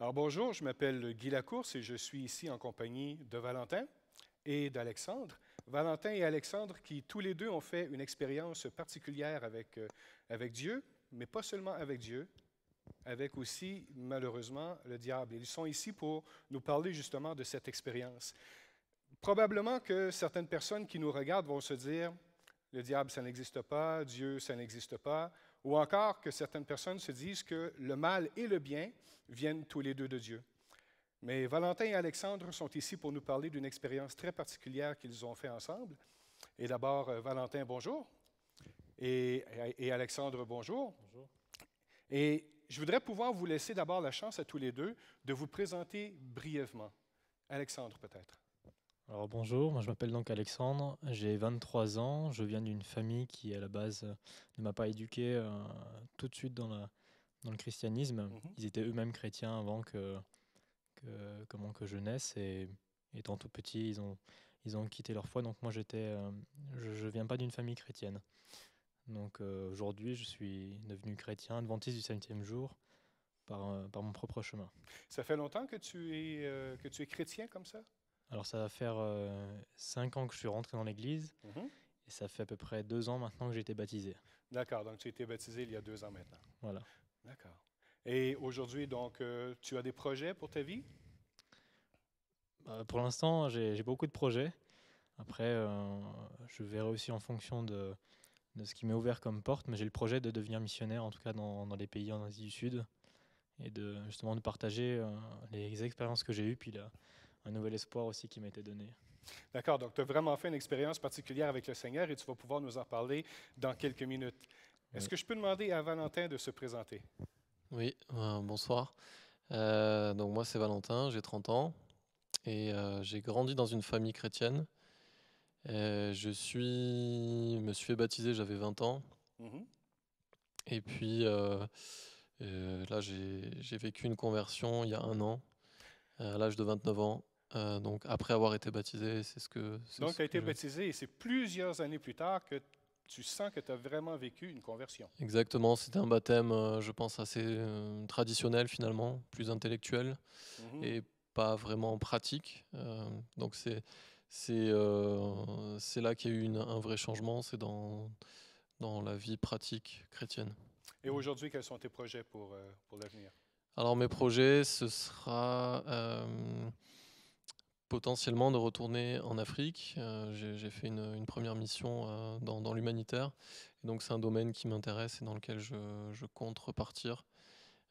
Alors bonjour, je m'appelle Guy Lacourse et je suis ici en compagnie de Valentin et d'Alexandre. Valentin et Alexandre qui tous les deux ont fait une expérience particulière avec Dieu, mais pas seulement avec Dieu, avec aussi malheureusement le diable. Ils sont ici pour nous parler justement de cette expérience. Probablement que certaines personnes qui nous regardent vont se dire, le diable, ça n'existe pas, Dieu, ça n'existe pas, ou encore que certaines personnes se disent que le mal et le bien viennent tous les deux de Dieu. Mais Valentin et Alexandre sont ici pour nous parler d'une expérience très particulière qu'ils ont fait ensemble. Et d'abord, Valentin, bonjour. Et Alexandre, bonjour. Bonjour. Et je voudrais pouvoir vous laisser d'abord la chance à tous les deux de vous présenter brièvement. Alexandre, peut-être. Alors bonjour, moi je m'appelle donc Alexandre, j'ai 23 ans, je viens d'une famille qui à la base ne m'a pas éduqué tout de suite dans le christianisme. Mhm. Ils étaient eux-mêmes chrétiens avant que je naisse et étant tout petit ils ont quitté leur foi, donc moi je viens pas d'une famille chrétienne. Donc aujourd'hui je suis devenu chrétien, adventiste du 7e jour par mon propre chemin. Ça fait longtemps que tu es chrétien comme ça? Alors ça va faire 5 ans que je suis rentré dans l'église. Mhm. Et ça fait à peu près 2 ans maintenant que j'ai été baptisé. D'accord, donc tu as été baptisé il y a 2 ans maintenant. Voilà. D'accord. Et aujourd'hui, donc, tu as des projets pour ta vie? Pour l'instant, j'ai beaucoup de projets. Après, je verrai aussi en fonction de ce qui m'est ouvert comme porte, mais j'ai le projet de devenir missionnaire, en tout cas dans les pays en Asie du Sud, et justement de partager les expériences que j'ai eues, puis un nouvel espoir aussi qui m'a été donné. D'accord, donc tu as vraiment fait une expérience particulière avec le Seigneur et tu vas pouvoir nous en parler dans quelques minutes. Est-ce Oui. que je peux demander à Valentin de se présenter? Oui, bonsoir. Donc moi c'est Valentin, j'ai 30 ans et j'ai grandi dans une famille chrétienne. Me suis fait baptiser, j'avais 20 ans. Mhm. Et puis là j'ai vécu une conversion il y a un an, à l'âge de 29 ans. Donc après avoir été baptisé, c'est Donc, ce tu as que été je... baptisé et c'est plusieurs années plus tard que tu sens que tu as vraiment vécu une conversion. Exactement, c'était un baptême, je pense, assez traditionnel finalement, plus intellectuel. Mhm. Et pas vraiment pratique. Donc c'est là qu'il y a eu un vrai changement, c'est dans la vie pratique chrétienne. Et aujourd'hui, quels sont tes projets pour l'avenir? Alors mes projets, ce sera potentiellement de retourner en Afrique. J'ai fait une première mission dans l'humanitaire. Et donc c'est un domaine qui m'intéresse et dans lequel je compte repartir.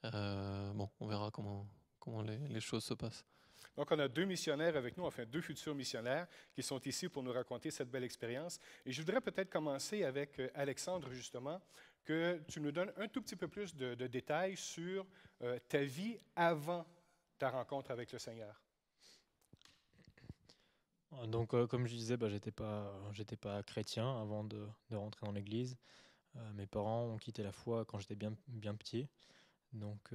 Bon, on verra comment les choses se passent. Donc, on a deux missionnaires avec nous, enfin deux futurs missionnaires qui sont ici pour nous raconter cette belle expérience. Et je voudrais peut-être commencer avec Alexandre, justement, que tu nous donnes un tout petit peu plus de détails sur ta vie avant ta rencontre avec le Seigneur. Donc, comme je disais, j'étais pas chrétien avant de rentrer dans l'église. Mes parents ont quitté la foi quand j'étais bien petit. Donc,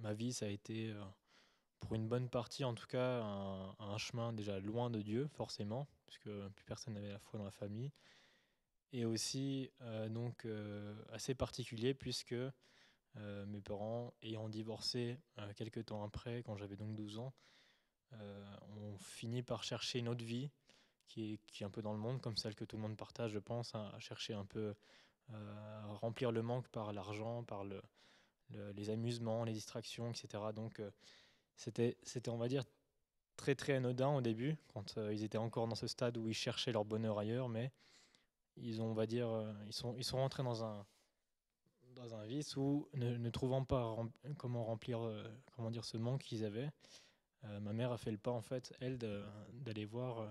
ma vie, ça a été, pour une bonne partie en tout cas, un chemin déjà loin de Dieu, forcément, puisque plus personne n'avait la foi dans la famille. Et aussi, assez particulier, puisque mes parents, ayant divorcé quelques temps après, quand j'avais donc 12 ans, ont fini par chercher une autre vie qui est un peu dans le monde, comme celle que tout le monde partage, je pense, hein, à chercher un peu à remplir le manque par l'argent, par les amusements, les distractions, etc. Donc c'était, on va dire, très très anodin au début, quand ils étaient encore dans ce stade où ils cherchaient leur bonheur ailleurs, mais ils ont, on va dire, ils sont rentrés dans un vice où, ne trouvant pas comment remplir, comment dire, ce manque qu'ils avaient, ma mère a fait le pas, en fait, elle, d'aller voir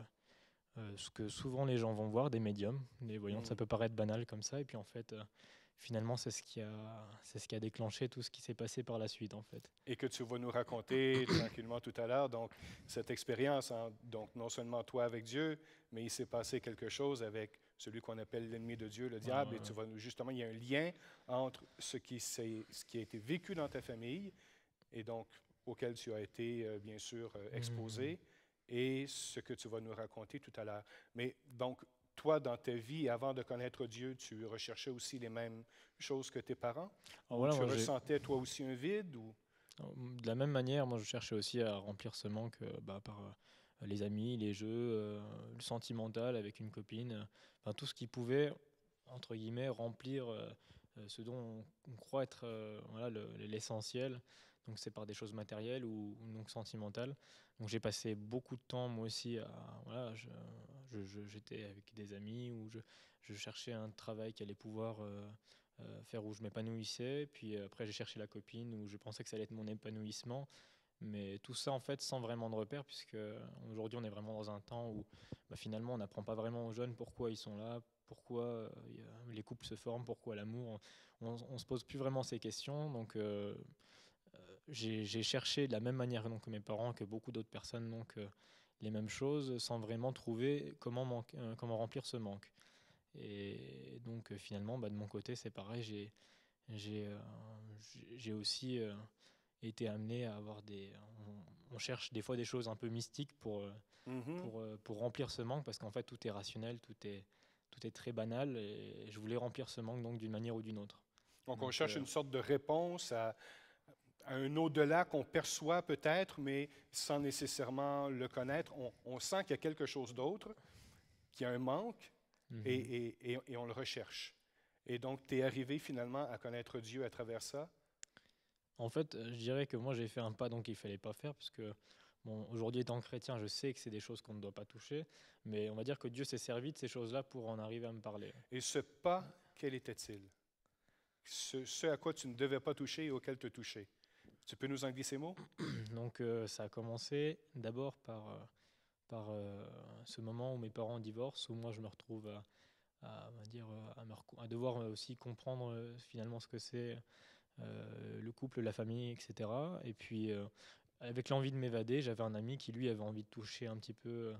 ce que souvent les gens vont voir, des médiums, des voyantes. Ça Mhm. peut paraître banal comme ça, et puis en fait, finalement, c'est ce qui a déclenché tout ce qui s'est passé par la suite, en fait. Et que tu vas nous raconter tranquillement tout à l'heure. Donc, cette expérience, donc non seulement toi avec Dieu, mais il s'est passé quelque chose avec celui qu'on appelle l'ennemi de Dieu, le diable. Et tu vas justement, il y a un lien entre ce qui a été vécu dans ta famille et donc auquel tu as été, bien sûr, Mhm. exposé, et ce que tu vas nous raconter tout à l'heure. Mais donc, toi, dans ta vie, avant de connaître Dieu, tu recherchais aussi les mêmes choses que tes parents? Alors Ou voilà, tu moi j'ai ressentais toi aussi un vide? Ou... De la même manière, moi je cherchais aussi à remplir ce manque par les amis, les jeux, le sentimental avec une copine, enfin tout ce qui pouvait, entre guillemets, remplir ce dont on croit être voilà, l'essentiel. Donc c'est par des choses matérielles ou donc sentimentales. Donc j'ai passé beaucoup de temps moi aussi à voilà, j'étais avec des amis ou je cherchais un travail qui allait pouvoir faire où je m'épanouissais. Puis après j'ai cherché la copine où je pensais que ça allait être mon épanouissement. Mais tout ça en fait sans vraiment de repère, puisque aujourd'hui on est vraiment dans un temps où finalement on n'apprend pas vraiment aux jeunes pourquoi ils sont là, pourquoi les couples se forment, pourquoi l'amour. On se pose plus vraiment ces questions. Donc j'ai cherché de la même manière donc, que mes parents, que beaucoup d'autres personnes, donc les mêmes choses, sans vraiment trouver comment remplir ce manque. Et donc finalement, de mon côté, c'est pareil. J'ai aussi été amené à avoir on cherche des fois des choses un peu mystiques pour remplir ce manque, parce qu'en fait, tout est rationnel, tout est très banal. Et je voulais remplir ce manque donc d'une manière ou d'une autre. Donc, on cherche une sorte de réponse à un au-delà qu'on perçoit peut-être, mais sans nécessairement le connaître. On sent qu'il y a quelque chose d'autre, qu'il y a un manque, et on le recherche. Et donc, tu es arrivé finalement à connaître Dieu à travers ça? En fait, je dirais que moi, j'ai fait un pas donc qu'il ne fallait pas faire, parce que aujourd'hui, étant chrétien, je sais que c'est des choses qu'on ne doit pas toucher, mais on va dire que Dieu s'est servi de ces choses-là pour en arriver à me parler. Et ce pas, quel était-il? Ce à quoi tu ne devais pas toucher et auquel tu touchais. Tu peux nous en glisser mots? Donc, ça a commencé d'abord par ce moment où mes parents divorcent, où moi, je me retrouve on va dire, à devoir aussi comprendre finalement ce que c'est le couple, la famille, etc. Et puis, avec l'envie de m'évader, j'avais un ami qui, lui, avait envie de toucher un petit peu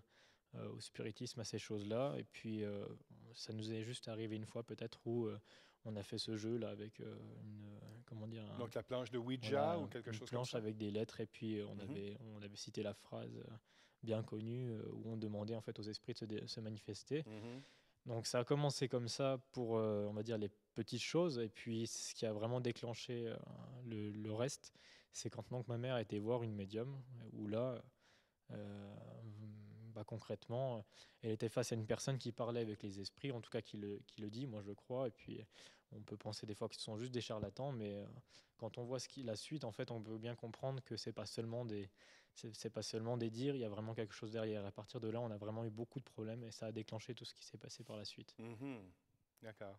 au spiritisme, à ces choses-là. Et puis, ça nous est juste arrivé une fois, peut-être, où on a fait ce jeu-là avec comment dire, Donc la planche de Ouija voilà, ou quelque une chose comme planche ça? avec des lettres. Et puis, on avait cité la phrase bien connue où on demandait en fait aux esprits de se manifester. Donc ça a commencé comme ça pour, on va dire, les petites choses. Et puis ce qui a vraiment déclenché le reste, c'est quand donc ma mère a été voir une médium, où là, euh, concrètement, elle était face à une personne qui parlait avec les esprits, en tout cas qui le dit, moi je le crois. Et puis on peut penser des fois que ce sont juste des charlatans, mais quand on voit la suite, en fait, on peut bien comprendre que c'est pas seulement c'est pas seulement des dires, il y a vraiment quelque chose derrière. À partir de là, on a vraiment eu beaucoup de problèmes et ça a déclenché tout ce qui s'est passé par la suite. D'accord.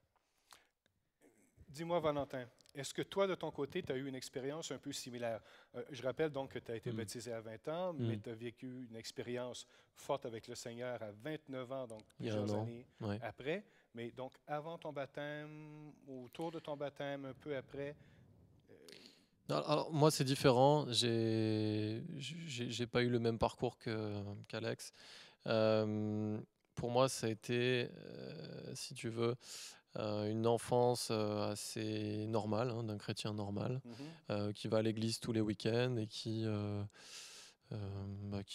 Dis-moi, Valentin, est-ce que toi, de ton côté, tu as eu une expérience un peu similaire? Je rappelle donc que tu as été baptisé à 20 ans, mais tu as vécu une expérience forte avec le Seigneur à 29 ans, donc plusieurs années après. Mais donc, avant ton baptême, autour de ton baptême, un peu après? Alors, moi, c'est différent. J'ai pas eu le même parcours qu'Alex. Pour moi, ça a été, si tu veux, une enfance assez normale, hein, d'un chrétien normal, qui va à l'église tous les week-ends et qui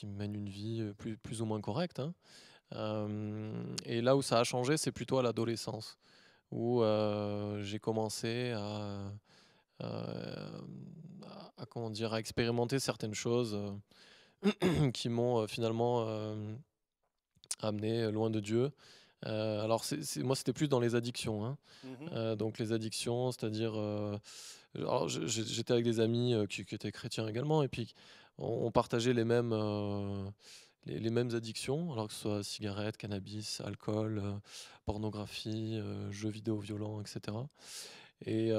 mène une vie plus ou moins correcte, hein. Et là où ça a changé, c'est plutôt à l'adolescence, où j'ai commencé comment dire, à expérimenter certaines choses qui m'ont finalement amené loin de Dieu. Alors moi, c'était plus dans les addictions, hein. Donc les addictions, c'est-à-dire, alors j'étais avec des amis qui étaient chrétiens également, et puis on partageait les mêmes addictions, alors que ce soit cigarettes, cannabis, alcool, pornographie, jeux vidéo violents, etc. Et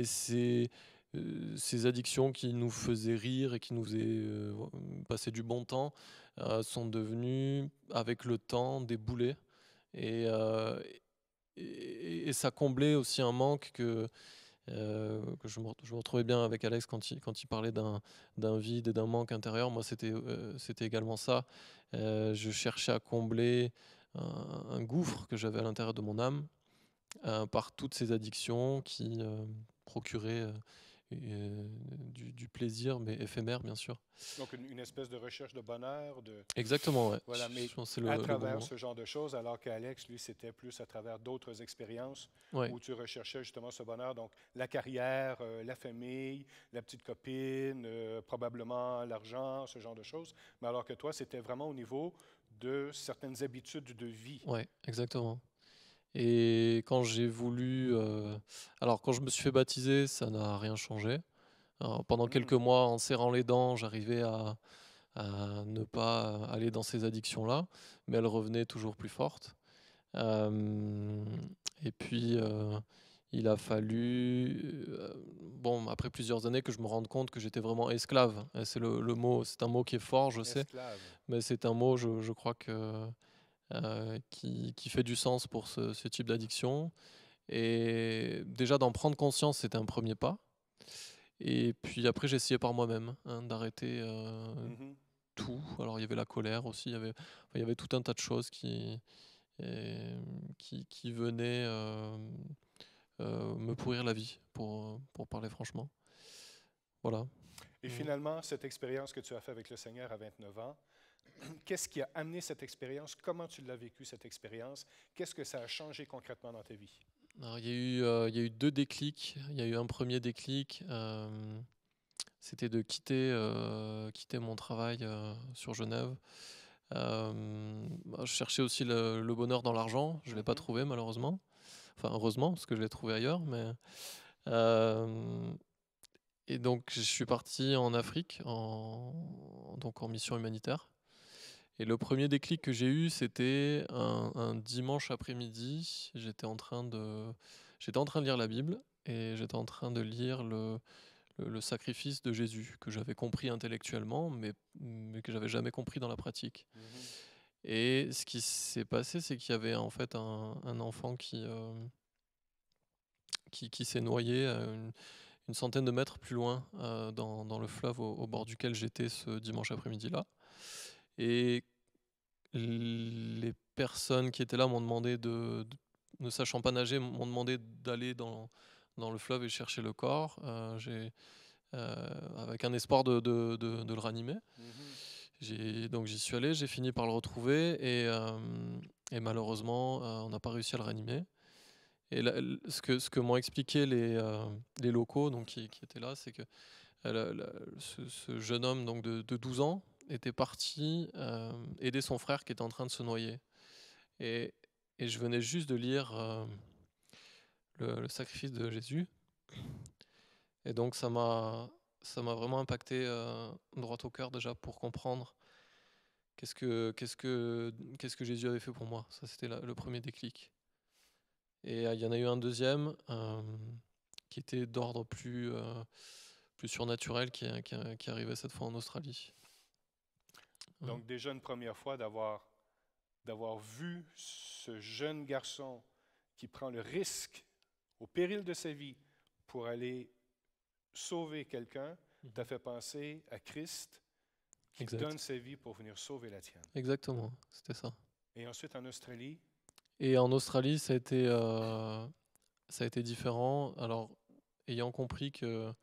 ces addictions qui nous faisaient rire et qui nous faisaient passer du bon temps sont devenues, avec le temps, des boulets. Et ça comblait aussi un manque que je me retrouvais bien avec Alex quand il parlait d'un vide et d'un manque intérieur. Moi, c'était également ça. Je cherchais à combler un gouffre que j'avais à l'intérieur de mon âme par toutes ces addictions qui procuraient du plaisir, mais éphémère, bien sûr. Donc, une espèce de recherche de bonheur, Exactement, ouais. voilà, mais Je pense que c'est à le bon travers mot. ce genre de choses, alors qu'Alex, lui, c'était plus à travers d'autres expériences Ouais, où tu recherchais justement ce bonheur. Donc, la carrière, la famille, la petite copine, probablement l'argent, ce genre de choses. Mais alors que toi, c'était vraiment au niveau de certaines habitudes de vie. ouais, exactement. Et quand j'ai voulu, alors quand je me suis fait baptiser, ça n'a rien changé. Alors, pendant quelques Hmm. mois, en serrant les dents, j'arrivais à ne pas aller dans ces addictions-là, mais elles revenaient toujours plus fortes. Euh, et puis, il a fallu, bon, après plusieurs années, que je me rende compte que j'étais vraiment esclave. Et c'est le mot, c'est un mot qui est fort, je sais, Esclave. mais c'est un mot, je crois que qui fait du sens pour ce type d'addiction. Et déjà d'en prendre conscience, c'était un premier pas. Et puis après, j'ai essayé par moi-même d'arrêter Mhm. tout. Alors il y avait la colère aussi, enfin, il y avait tout un tas de choses et- qui venaient me pourrir la vie, pour parler franchement. Voilà. Et Mm. finalement, cette expérience que tu as faite avec le Seigneur à 29 ans, qu'est-ce qui a amené cette expérience? Comment tu l'as vécu, cette expérience? Qu'est-ce que ça a changé concrètement dans ta vie? Alors, il y a eu deux déclics. Il y a eu un premier déclic, c'était de quitter mon travail sur Genève. Je cherchais aussi le bonheur dans l'argent. Je ne l'ai pas Mhm. trouvé malheureusement. Enfin, heureusement, parce que je l'ai trouvé ailleurs. Euh, et donc, je suis parti en Afrique, donc en mission humanitaire. Et le premier déclic que j'ai eu, c'était un dimanche après-midi. J'étais en train de lire la Bible et j'étais en train de lire le sacrifice de Jésus, que j'avais compris intellectuellement, mais que j'avais jamais compris dans la pratique. Mhm. Et ce qui s'est passé, c'est qu'il y avait en fait un enfant qui s'est noyé à une centaine de mètres plus loin dans le fleuve au bord duquel j'étais ce dimanche après-midi-là. Et les personnes qui étaient là m'ont demandé ne sachant pas nager, m'ont demandé d'aller dans le fleuve et chercher le corps, avec un espoir de le ranimer. Mhm. Donc j'y suis allé, j'ai fini par le retrouver et malheureusement, on n'a pas réussi à le ranimer. Et ce que m'ont expliqué les locaux donc, qui étaient là, c'est que ce jeune homme donc, de 12 ans était parti aider son frère qui était en train de se noyer. Et, et je venais juste de lire le sacrifice de Jésus. Et donc ça m'a vraiment impacté droit au cœur déjà pour comprendre qu'est-ce que Jésus avait fait pour moi. Ça, c'était le premier déclic. Et il y en a eu un deuxième qui était d'ordre plus surnaturel qui arrivait cette fois en Australie. Ouais. Donc déjà une première fois d'avoir vu ce jeune garçon qui prend le risque, au péril de sa vie, pour aller sauver quelqu'un, t'a fait penser à Christ qui Exact. donne sa vie pour venir sauver la tienne. Exactement, c'était ça. Et ensuite en Australie, Et en Australie, ça a été différent. Alors, ayant compris que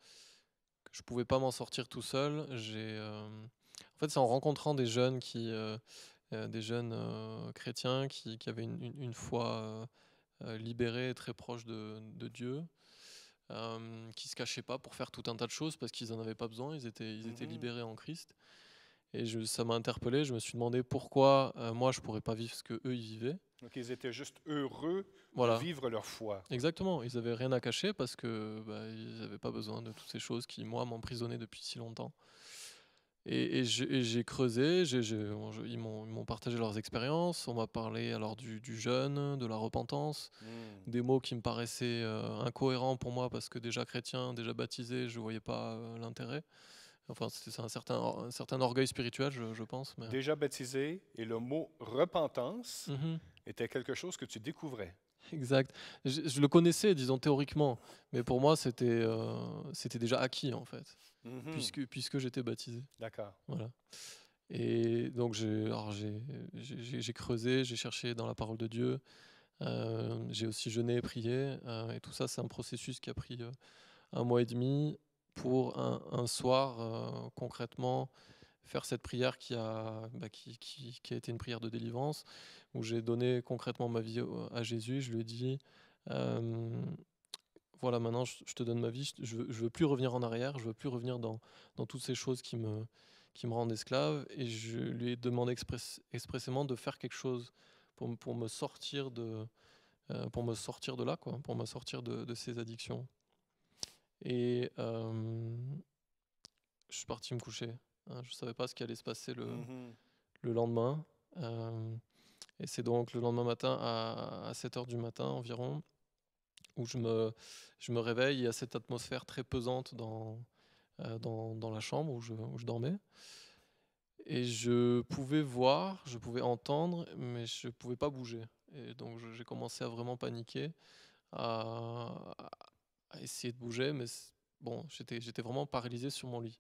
je pouvais pas m'en sortir tout seul, en fait, c'est en rencontrant des jeunes chrétiens qui avaient une foi libérée et très proche de Dieu, qui se cachaient pas pour faire tout un tas de choses parce qu'ils en avaient pas besoin. Ils étaient mhm. libérés en Christ. Et ça m'a interpellé. Je me suis demandé pourquoi moi je pourrais pas vivre ce que eux ils vivaient. Donc ils étaient juste heureux de Voilà. vivre leur foi. Exactement, ils avaient rien à cacher parce que ils n'avaient pas besoin de toutes ces choses qui, moi, m'emprisonnaient depuis si longtemps. Et j'ai creusé, ils m'ont partagé leurs expériences, on m'a parlé alors du jeûne, de la repentance, Mm. des mots qui me paraissaient incohérents pour moi parce que déjà chrétien, déjà baptisé, je ne voyais pas l'intérêt. Enfin, c'est un certain orgueil spirituel, je pense. Mais... Déjà baptisé, et le mot repentance Mhm. était quelque chose que tu découvrais. Exact. Je le connaissais, disons théoriquement, mais pour moi, c'était déjà acquis, en fait, Mhm. puisque j'étais baptisé. D'accord. Voilà. Et donc, j'ai creusé, j'ai cherché dans la parole de Dieu, j'ai aussi jeûné et prié, et tout ça, c'est un processus qui a pris 1 mois et demi. pour un soir, concrètement, faire cette prière qui a été une prière de délivrance, où j'ai donné concrètement ma vie à Jésus. Je lui ai dit, voilà, maintenant je te donne ma vie, je veux plus revenir en arrière, je veux plus revenir dans toutes ces choses qui me rendent esclave. Et je lui ai demandé expressément de faire quelque chose pour me sortir de là, quoi, pour me sortir de ces addictions. Et je suis parti me coucher. Hein, je ne savais pas ce qui allait se passer le lendemain. Et c'est donc le lendemain matin à 7 heures du matin environ où je me réveille. Il y a cette atmosphère très pesante dans la chambre où je dormais. Et je pouvais voir, je pouvais entendre, mais je ne pouvais pas bouger. Et donc j'ai commencé à vraiment paniquer, à, à essayer de bouger, mais bon, j'étais vraiment paralysé sur mon lit.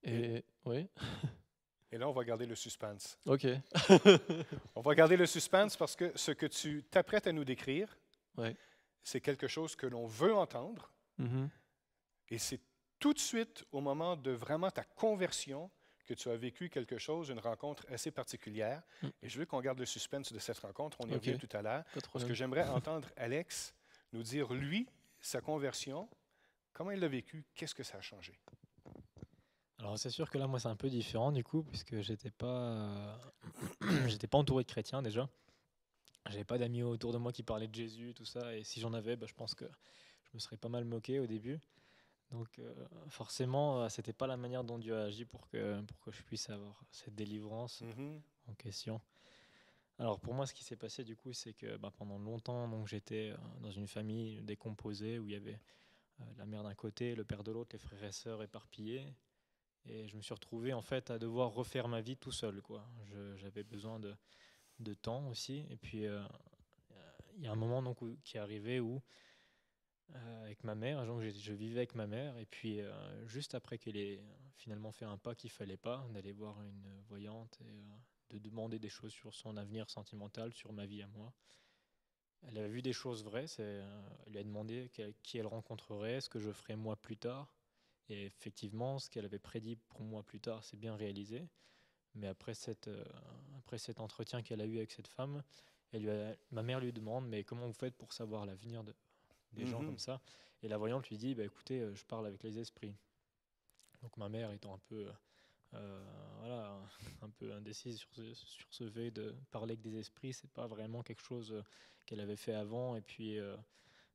Et oui. Et là, on va garder le suspense. Ok. On va garder le suspense parce que ce que tu t'apprêtes à nous décrire, Ouais. c'est quelque chose que l'on veut entendre. Mhm. Et c'est tout de suite au moment de vraiment ta conversion que tu as vécu quelque chose, une rencontre assez particulière. Mm. Et je veux qu'on garde le suspense de cette rencontre. On y Ok. revient tout à l'heure. Pas de Parce problème. que j'aimerais entendre Alex nous dire, lui, sa conversion, comment il l'a vécu, qu'est-ce que ça a changé. Alors c'est sûr que là, moi, c'est un peu différent du coup, puisque j'étais pas, j'étais pas entouré de chrétiens déjà. J'avais pas d'amis autour de moi qui parlaient de Jésus, tout ça. Et si j'en avais, je pense que je me serais pas mal moqué au début. Donc forcément, c'était pas la manière dont Dieu a agi pour que je puisse avoir cette délivrance Mhm. en question. Alors pour moi, ce qui s'est passé du coup, c'est que pendant longtemps, donc j'étais dans une famille décomposée où il y avait la mère d'un côté, le père de l'autre, les frères et sœurs éparpillés. Et je me suis retrouvé en fait à devoir refaire ma vie tout seul, quoi. J'avais besoin de temps aussi. Et puis il y a un moment donc qui est arrivé où avec ma mère, donc je vivais avec ma mère. Et puis juste après qu'elle ait finalement fait un pas qu'il fallait pas, d'aller voir une voyante et de demander des choses sur son avenir sentimental, sur ma vie à moi. Elle avait vu des choses vraies. Elle lui a demandé qui elle rencontrerait, ce que je ferais moi plus tard. Et effectivement, ce qu'elle avait prédit pour moi plus tard s'est bien réalisé. Mais après cet entretien qu'elle a eu avec cette femme, ma mère lui demande, mais comment vous faites pour savoir l'avenir des gens comme ça? Et la voyante lui dit, écoutez, je parle avec les esprits. Donc ma mère étant un peu, voilà, un peu indécise sur ce fait de parler avec des esprits, c'est pas vraiment quelque chose qu'elle avait fait avant. Et puis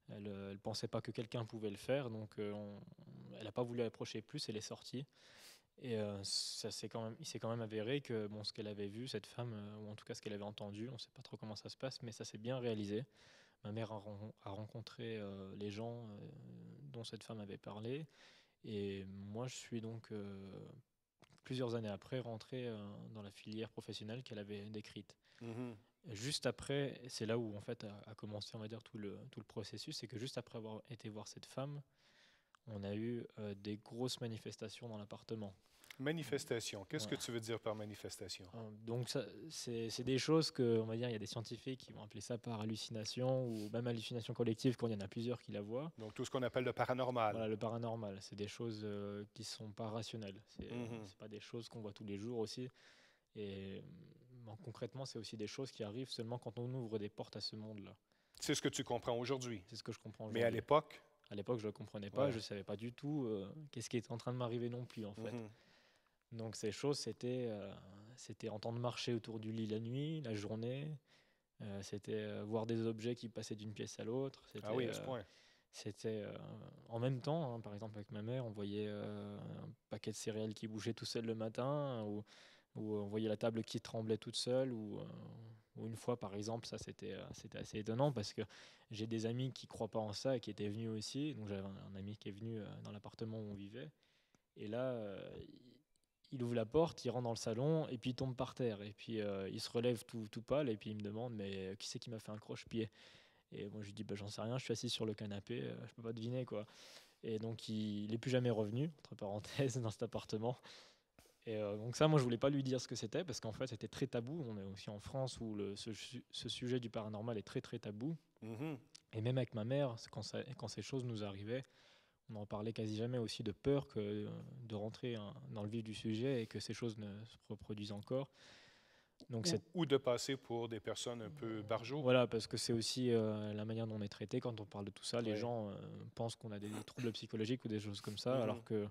elle ne pensait pas que quelqu'un pouvait le faire, donc elle n'a pas voulu approcher plus, elle est sortie. Et il s'est quand même avéré que ce qu'elle avait vu, cette femme, ou en tout cas ce qu'elle avait entendu, on ne sait pas trop comment ça se passe, mais ça s'est bien réalisé. Ma mère a rencontré les gens dont cette femme avait parlé, et moi je suis donc plusieurs années après rentré dans la filière professionnelle qu'elle avait décrite. Mhm. Juste après, c'est là où en fait a commencé, on va dire, tout le processus, c'est que juste après avoir été voir cette femme, on a eu des grosses manifestations dans l'appartement. Manifestation. Qu'est-ce que Voilà. tu veux dire par manifestation? Donc c'est des choses que, on va dire, il y a des scientifiques qui vont appeler ça par hallucination ou même hallucination collective quand il y en a plusieurs qui la voient. Donc, tout ce qu'on appelle le paranormal. Voilà, le paranormal, c'est des choses qui sont pas rationnelles. Mhm. C'est pas des choses qu'on voit tous les jours aussi. Et concrètement, c'est aussi des choses qui arrivent seulement quand on ouvre des portes à ce monde-là. C'est ce que tu comprends aujourd'hui. C'est ce que je comprends Mais à aujourd'hui. l'époque, À l'époque, je ne comprenais pas, ouais. je ne savais pas du tout qu'est-ce qui était en train de m'arriver non plus, en fait. Mhm. Donc ces choses, c'était entendre marcher autour du lit la nuit, la journée, c'était voir des objets qui passaient d'une pièce à l'autre. Ah oui, à ce point. C'était en même temps, hein, par exemple avec ma mère, on voyait un paquet de céréales qui bougeait tout seul le matin, ou on voyait la table qui tremblait toute seule, ou une fois par exemple, ça c'était assez étonnant parce que j'ai des amis qui croient pas en ça et qui étaient venus aussi. Donc j'avais un ami qui est venu dans l'appartement où on vivait, et là il ouvre la porte, il rentre dans le salon et puis il tombe par terre, et puis il se relève tout pâle et puis il me demande mais qui c'est qui m'a fait un croche-pied? Et moi je lui dis j'en sais rien, je suis assis sur le canapé, je peux pas deviner quoi. Et donc il est plus jamais revenu, entre parenthèses, dans cet appartement. Et donc ça, moi je voulais pas lui dire ce que c'était parce qu'en fait c'était très tabou. On est aussi en France où ce sujet du paranormal est très très tabou. Mhm. Et même avec ma mère, quand ces choses nous arrivaient, on n'en parlait quasi jamais aussi de peur que de rentrer dans le vif du sujet et que ces choses ne se reproduisent encore. Donc ou de passer pour des personnes un peu barjots. Voilà, parce que c'est aussi la manière dont on est traité quand on parle de tout ça. Les Ouais. gens pensent qu'on a des troubles psychologiques ou des choses comme ça, alors que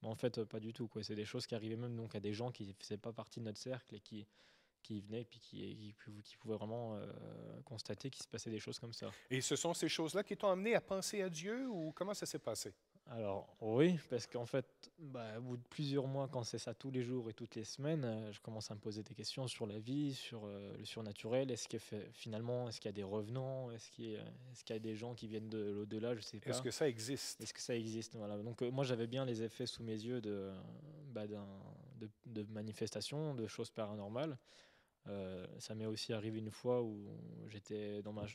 en fait pas du tout, quoi. C'est des choses qui arrivaient même donc à des gens qui ne faisaient pas partie de notre cercle et qui venaient et puis qui pouvaient vraiment constater qu'il se passait des choses comme ça. Et ce sont ces choses-là qui t'ont amené à penser à Dieu ou comment ça s'est passé? Alors oui, parce qu'en fait, au bout de plusieurs mois, quand c'est ça tous les jours et toutes les semaines, je commence à me poser des questions sur la vie, sur le surnaturel. Est-ce qu'il y a des revenants? Est-ce qu'il y a des gens qui viennent de l'au-delà? Je sais pas. Est-ce que ça existe? Est-ce que ça existe? Voilà. Donc moi j'avais bien les effets sous mes yeux de manifestations, de choses paranormales. Ça m'est aussi arrivé une fois où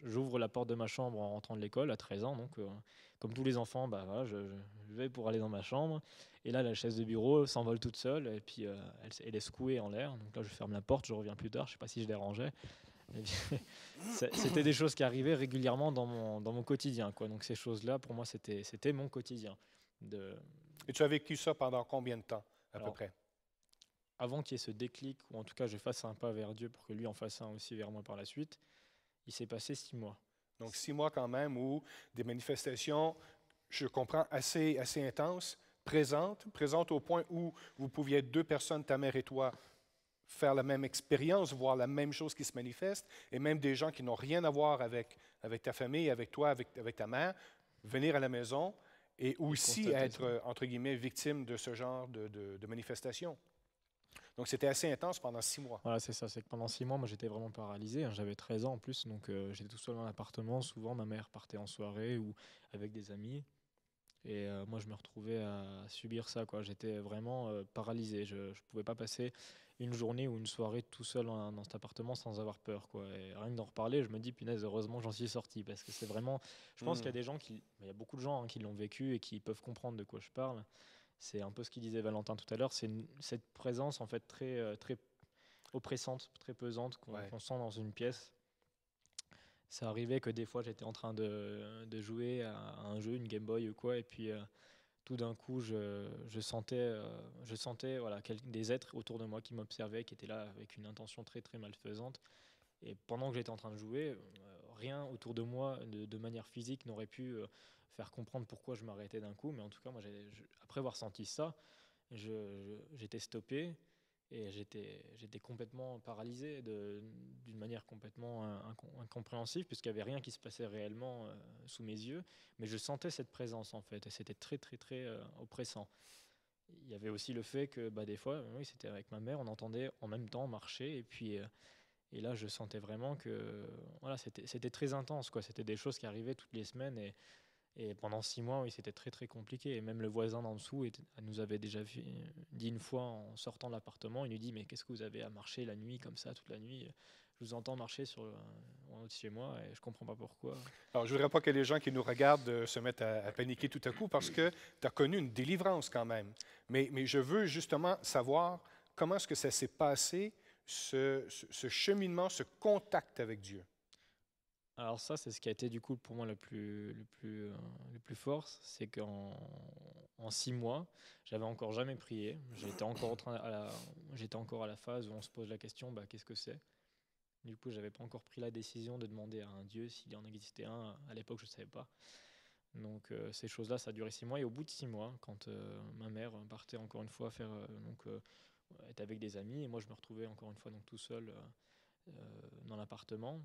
j'ouvre la porte de ma chambre en rentrant de l'école à 13 ans. Donc, comme tous les enfants, voilà, je vais pour aller dans ma chambre. Et là, la chaise de bureau s'envole toute seule et puis elle est secouée en l'air. Donc là, je ferme la porte, je reviens plus tard. Je sais pas si je l'ai rangée. C'était des choses qui arrivaient régulièrement dans mon quotidien, quoi. Donc ces choses-là, pour moi, c'était mon quotidien. Et tu as vécu ça pendant combien de temps, à peu près? Avant qu'il y ait ce déclic, ou en tout cas je fasse un pas vers Dieu pour que lui en fasse un aussi vers moi par la suite, il s'est passé 6 mois. Donc 6 mois quand même où des manifestations, je comprends, assez intenses, présentes au point où vous pouviez être 2 personnes, ta mère et toi, faire la même expérience, voir la même chose qui se manifeste, et même des gens qui n'ont rien à voir avec ta famille, avec toi, avec ta mère, venir à la maison et aussi être, entre guillemets, victime de ce genre de manifestations. Donc, c'était assez intense pendant 6 mois. Voilà, c'est ça. C'est que pendant 6 mois, moi, j'étais vraiment paralysé. J'avais 13 ans en plus, donc j'étais tout seul dans l'appartement. Souvent, ma mère partait en soirée ou avec des amis. Et moi, je me retrouvais à subir ça, quoi. J'étais vraiment paralysé. Je ne pouvais pas passer une journée ou une soirée tout seul dans cet appartement sans avoir peur, quoi. Et rien que d'en reparler, je me dis, punaise, heureusement, j'en suis sorti. Parce que c'est vraiment... Je pense qu'il y a des gens il y a beaucoup de gens qui l'ont vécu et qui peuvent comprendre de quoi je parle. C'est un peu ce qu'il disait Valentin tout à l'heure. C'est cette présence, en fait, très, très oppressante, très pesante qu'on sent dans une pièce. Ça arrivait que des fois, j'étais en train de jouer à un jeu, une Game Boy ou quoi, et puis tout d'un coup, je sentais voilà, des êtres autour de moi qui m'observaient, qui étaient là avec une intention très, très malfaisante. Et pendant que j'étais en train de jouer, rien autour de moi, de manière physique, n'aurait pu faire comprendre pourquoi je m'arrêtais d'un coup. Mais en tout cas, moi, après avoir senti ça, j'étais stoppé. Et j'étais complètement paralysé d'une manière complètement incompréhensible, puisqu'il n'y avait rien qui se passait réellement sous mes yeux. Mais je sentais cette présence, en fait, et c'était très, très, très oppressant. Il y avait aussi le fait que des fois, oui, c'était avec ma mère, on entendait en même temps marcher, et là, je sentais vraiment que voilà, c'était très intense, quoi. C'était des choses qui arrivaient toutes les semaines, et pendant 6 mois, oui, c'était très très compliqué. Et même le voisin d'en dessous nous avait déjà dit une fois en sortant de l'appartement, il nous dit, mais qu'est-ce que vous avez à marcher la nuit comme ça, toute la nuit? Je vous entends marcher en haut de chez moi et je comprends pas pourquoi. Alors, je ne voudrais pas que les gens qui nous regardent se mettent à paniquer tout à coup parce que tu as connu une délivrance quand même. Mais je veux justement savoir comment est-ce que ça s'est passé, ce cheminement, ce contact avec Dieu. Alors ça, c'est ce qui a été du coup pour moi le plus fort, c'est qu'en 6 mois, j'avais encore jamais prié. J'étais encore à la phase où on se pose la question, qu'est-ce que c'est? Du coup, j'avais pas encore pris la décision de demander à un Dieu s'il en existait un. À l'époque, je savais pas. Donc ces choses-là, ça a duré 6 mois. Et au bout de 6 mois, quand ma mère partait encore une fois faire être avec des amis, et moi je me retrouvais encore une fois donc tout seul dans l'appartement.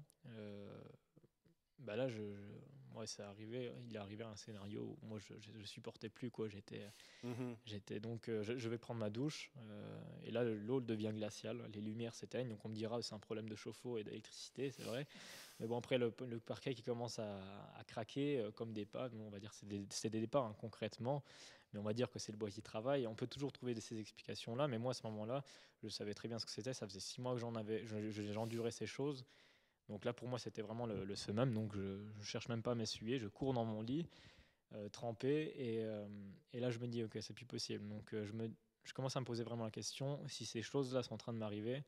Là, moi, il est arrivé un scénario où moi, je supportais plus, quoi. J'étais donc, je vais prendre ma douche, et là, l'eau devient glaciale, les lumières s'éteignent, donc on me dira c'est un problème de chauffe-eau et d'électricité, c'est vrai. Mais bon, après, le parquet qui commence à craquer, comme des pas, on va dire c'est des pas, hein, concrètement, mais on va dire que c'est le bois qui travaille. On peut toujours trouver ces explications-là, mais moi, à ce moment-là, je savais très bien ce que c'était. Ça faisait 6 mois que j'endurais ces choses. Donc là, pour moi, c'était vraiment le summum. Donc je ne cherche même pas à m'essuyer. Je cours dans mon lit, trempé. Et là, je me dis, OK, c'est plus possible. Donc je commence à me poser vraiment la question, si ces choses-là sont en train de m'arriver,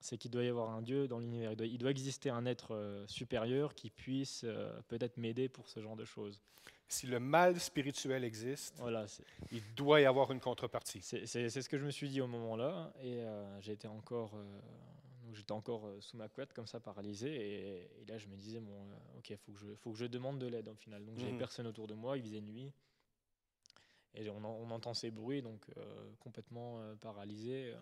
c'est qu'il doit y avoir un Dieu dans l'univers. Il doit exister un être supérieur qui puisse peut-être m'aider pour ce genre de choses. Si le mal spirituel existe, Voilà, il doit y avoir une contrepartie. c'est ce que je me suis dit au moment-là. Et j'étais encore sous ma couette, comme ça, paralysé. Et là, je me disais, bon, ok, faut que je demande de l'aide au final. Donc, j'avais personne autour de moi, il faisait nuit. Et on entend ces bruits, donc complètement paralysé.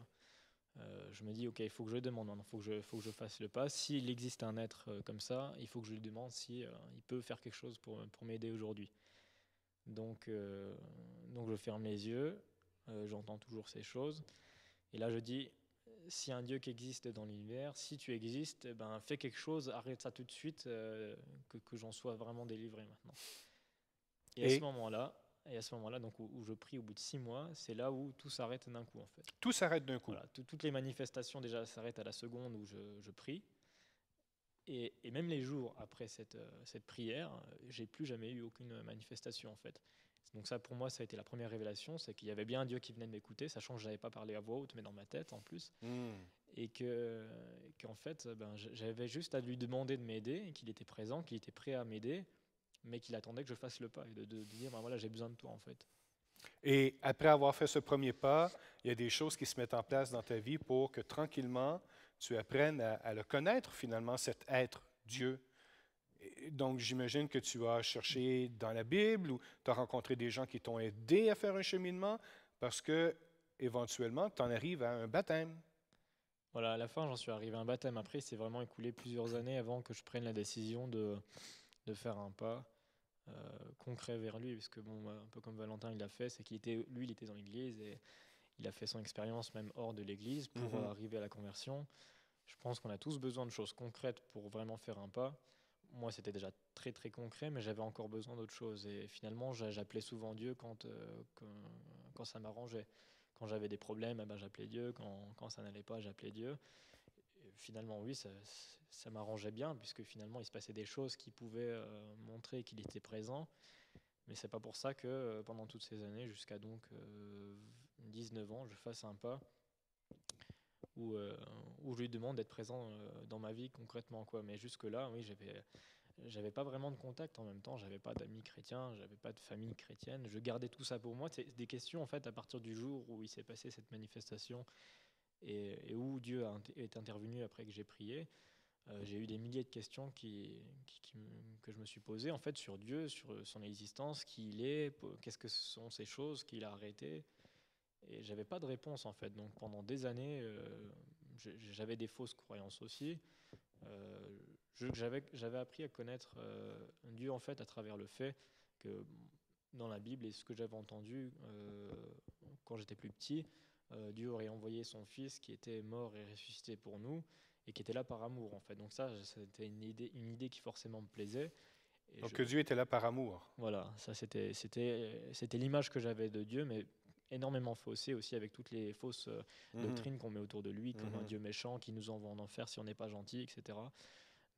Je me dis, ok, il faut que je demande, il faut que je fasse le pas. S'il existe un être comme ça, il faut que je lui demande si il peut faire quelque chose pour m'aider aujourd'hui. Donc je ferme les yeux, j'entends toujours ces choses. Et là, je dis, si un Dieu qui existe dans l'univers, si tu existes, ben, fais quelque chose, arrête ça tout de suite, que j'en sois vraiment délivré maintenant. Et à ce moment-là, donc où je prie au bout de 6 mois, c'est là où tout s'arrête d'un coup en fait. Tout s'arrête d'un coup. Voilà, toutes les manifestations déjà s'arrêtent à la seconde où je prie. Et même les jours après cette prière, j'ai plus jamais eu aucune manifestation en fait. Donc ça pour moi ça a été la première révélation, c'est qu'il y avait bien un Dieu qui venait de m'écouter, sachant que je n'avais pas parlé à voix haute mais dans ma tête en plus. Et qu'en fait j'avais juste à lui demander de m'aider, et qu'il était présent, qu'il était prêt à m'aider, mais qu'il attendait que je fasse le pas et de dire ben voilà, j'ai besoin de toi en fait. Et après avoir fait ce premier pas, il y a des choses qui se mettent en place dans ta vie pour que tranquillement, tu apprennes à le connaître finalement, cet être Dieu. Et donc, j'imagine que tu as cherché dans la Bible ou tu as rencontré des gens qui t'ont aidé à faire un cheminement parce que, éventuellement, tu en arrives à un baptême. Voilà, à la fin, j'en suis arrivé à un baptême. Après, c'est vraiment écoulé plusieurs années avant que je prenne la décision de faire un pas concret vers lui. Parce que, bon, un peu comme Valentin, il l'a fait, c'est qu'il était dans l'église et il a fait son expérience même hors de l'église pour arriver à la conversion. Je pense qu'on a tous besoin de choses concrètes pour vraiment faire un pas. Moi, c'était déjà très très concret, mais j'avais encore besoin d'autre chose. Et finalement, j'appelais souvent Dieu quand ça m'arrangeait. Quand j'avais des problèmes, eh ben, j'appelais Dieu. Quand ça n'allait pas, j'appelais Dieu. Et finalement, oui, ça m'arrangeait bien, puisque finalement, il se passait des choses qui pouvaient montrer qu'il était présent. Mais c'est pas pour ça que pendant toutes ces années, jusqu'à donc 19 ans, je fasse un pas où je lui demande d'être présent dans ma vie concrètement, quoi. Mais jusque-là, oui, j'avais pas vraiment de contact en même temps, j'avais pas d'amis chrétiens, j'avais pas de famille chrétienne, je gardais tout ça pour moi. C'est des questions en fait à partir du jour où il s'est passé cette manifestation et où Dieu est intervenu après que j'ai prié. J'ai eu des milliers de questions que je me suis posées en fait sur Dieu, sur son existence, qui il est, qu'est-ce que sont ces choses qu'il a arrêtées. Et j'avais pas de réponse en fait. Donc pendant des années, j'avais des fausses croyances aussi. J'avais appris à connaître Dieu en fait à travers le fait que dans la Bible et ce que j'avais entendu quand j'étais plus petit, Dieu aurait envoyé son Fils qui était mort et ressuscité pour nous et qui était là par amour en fait. Donc ça, c'était une idée qui forcément me plaisait. Et donc que Dieu était là par amour. Voilà, ça c'était l'image que j'avais de Dieu, mais énormément faussée aussi avec toutes les fausses doctrines qu'on met autour de lui, comme un Dieu méchant qui nous envoie en enfer si on n'est pas gentil, etc.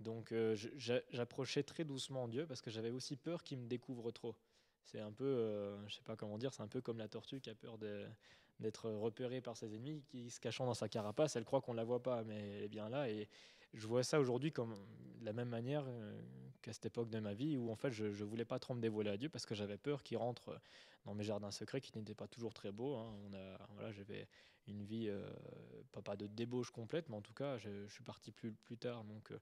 Donc j'approchais très doucement Dieu parce que j'avais aussi peur qu'il me découvre trop. C'est un peu, je sais pas comment dire, c'est un peu comme la tortue qui a peur d'être repérée par ses ennemis, qui se cachant dans sa carapace, elle croit qu'on la voit pas, mais elle est bien là. Et je vois ça aujourd'hui comme de la même manière qu'à cette époque de ma vie où en fait je voulais pas trop me dévoiler à Dieu parce que j'avais peur qu'il rentre dans mes jardins secrets qui n'étaient pas toujours très beaux. Hein. Voilà, j'avais une vie pas de débauche complète, mais en tout cas je suis parti plus tard. Donc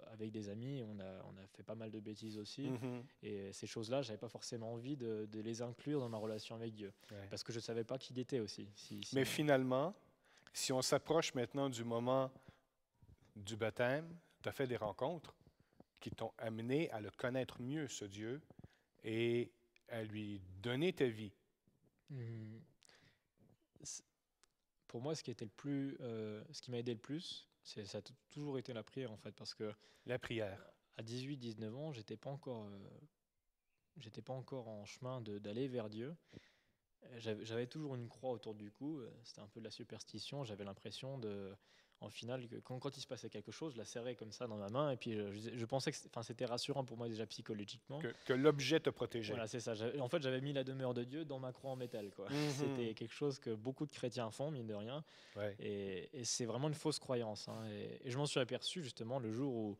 avec des amis, on a fait pas mal de bêtises aussi. Et ces choses-là, j'avais pas forcément envie de les inclure dans ma relation avec Dieu. Ouais. Parce que je savais pas qui il était aussi. Mais finalement, si on s'approche maintenant du moment du baptême, tu as fait des rencontres qui t'ont amené à le connaître mieux, ce Dieu, et à lui donner ta vie. Pour moi, ce qui m'a aidé le plus, ça a toujours été la prière en fait, parce que la prière. À 18-19 ans, j'étais pas encore en chemin d'aller vers Dieu. J'avais toujours une croix autour du cou. C'était un peu de la superstition. J'avais l'impression en finale, que quand il se passait quelque chose, je la serrais comme ça dans ma main, et puis je pensais que c'était rassurant pour moi déjà psychologiquement. Que l'objet te protégeait. Voilà, c'est ça. En fait, j'avais mis la demeure de Dieu dans ma croix en métal, quoi. C'était quelque chose que beaucoup de chrétiens font, mine de rien. Ouais. Et c'est vraiment une fausse croyance, hein. Et je m'en suis aperçu justement le jour où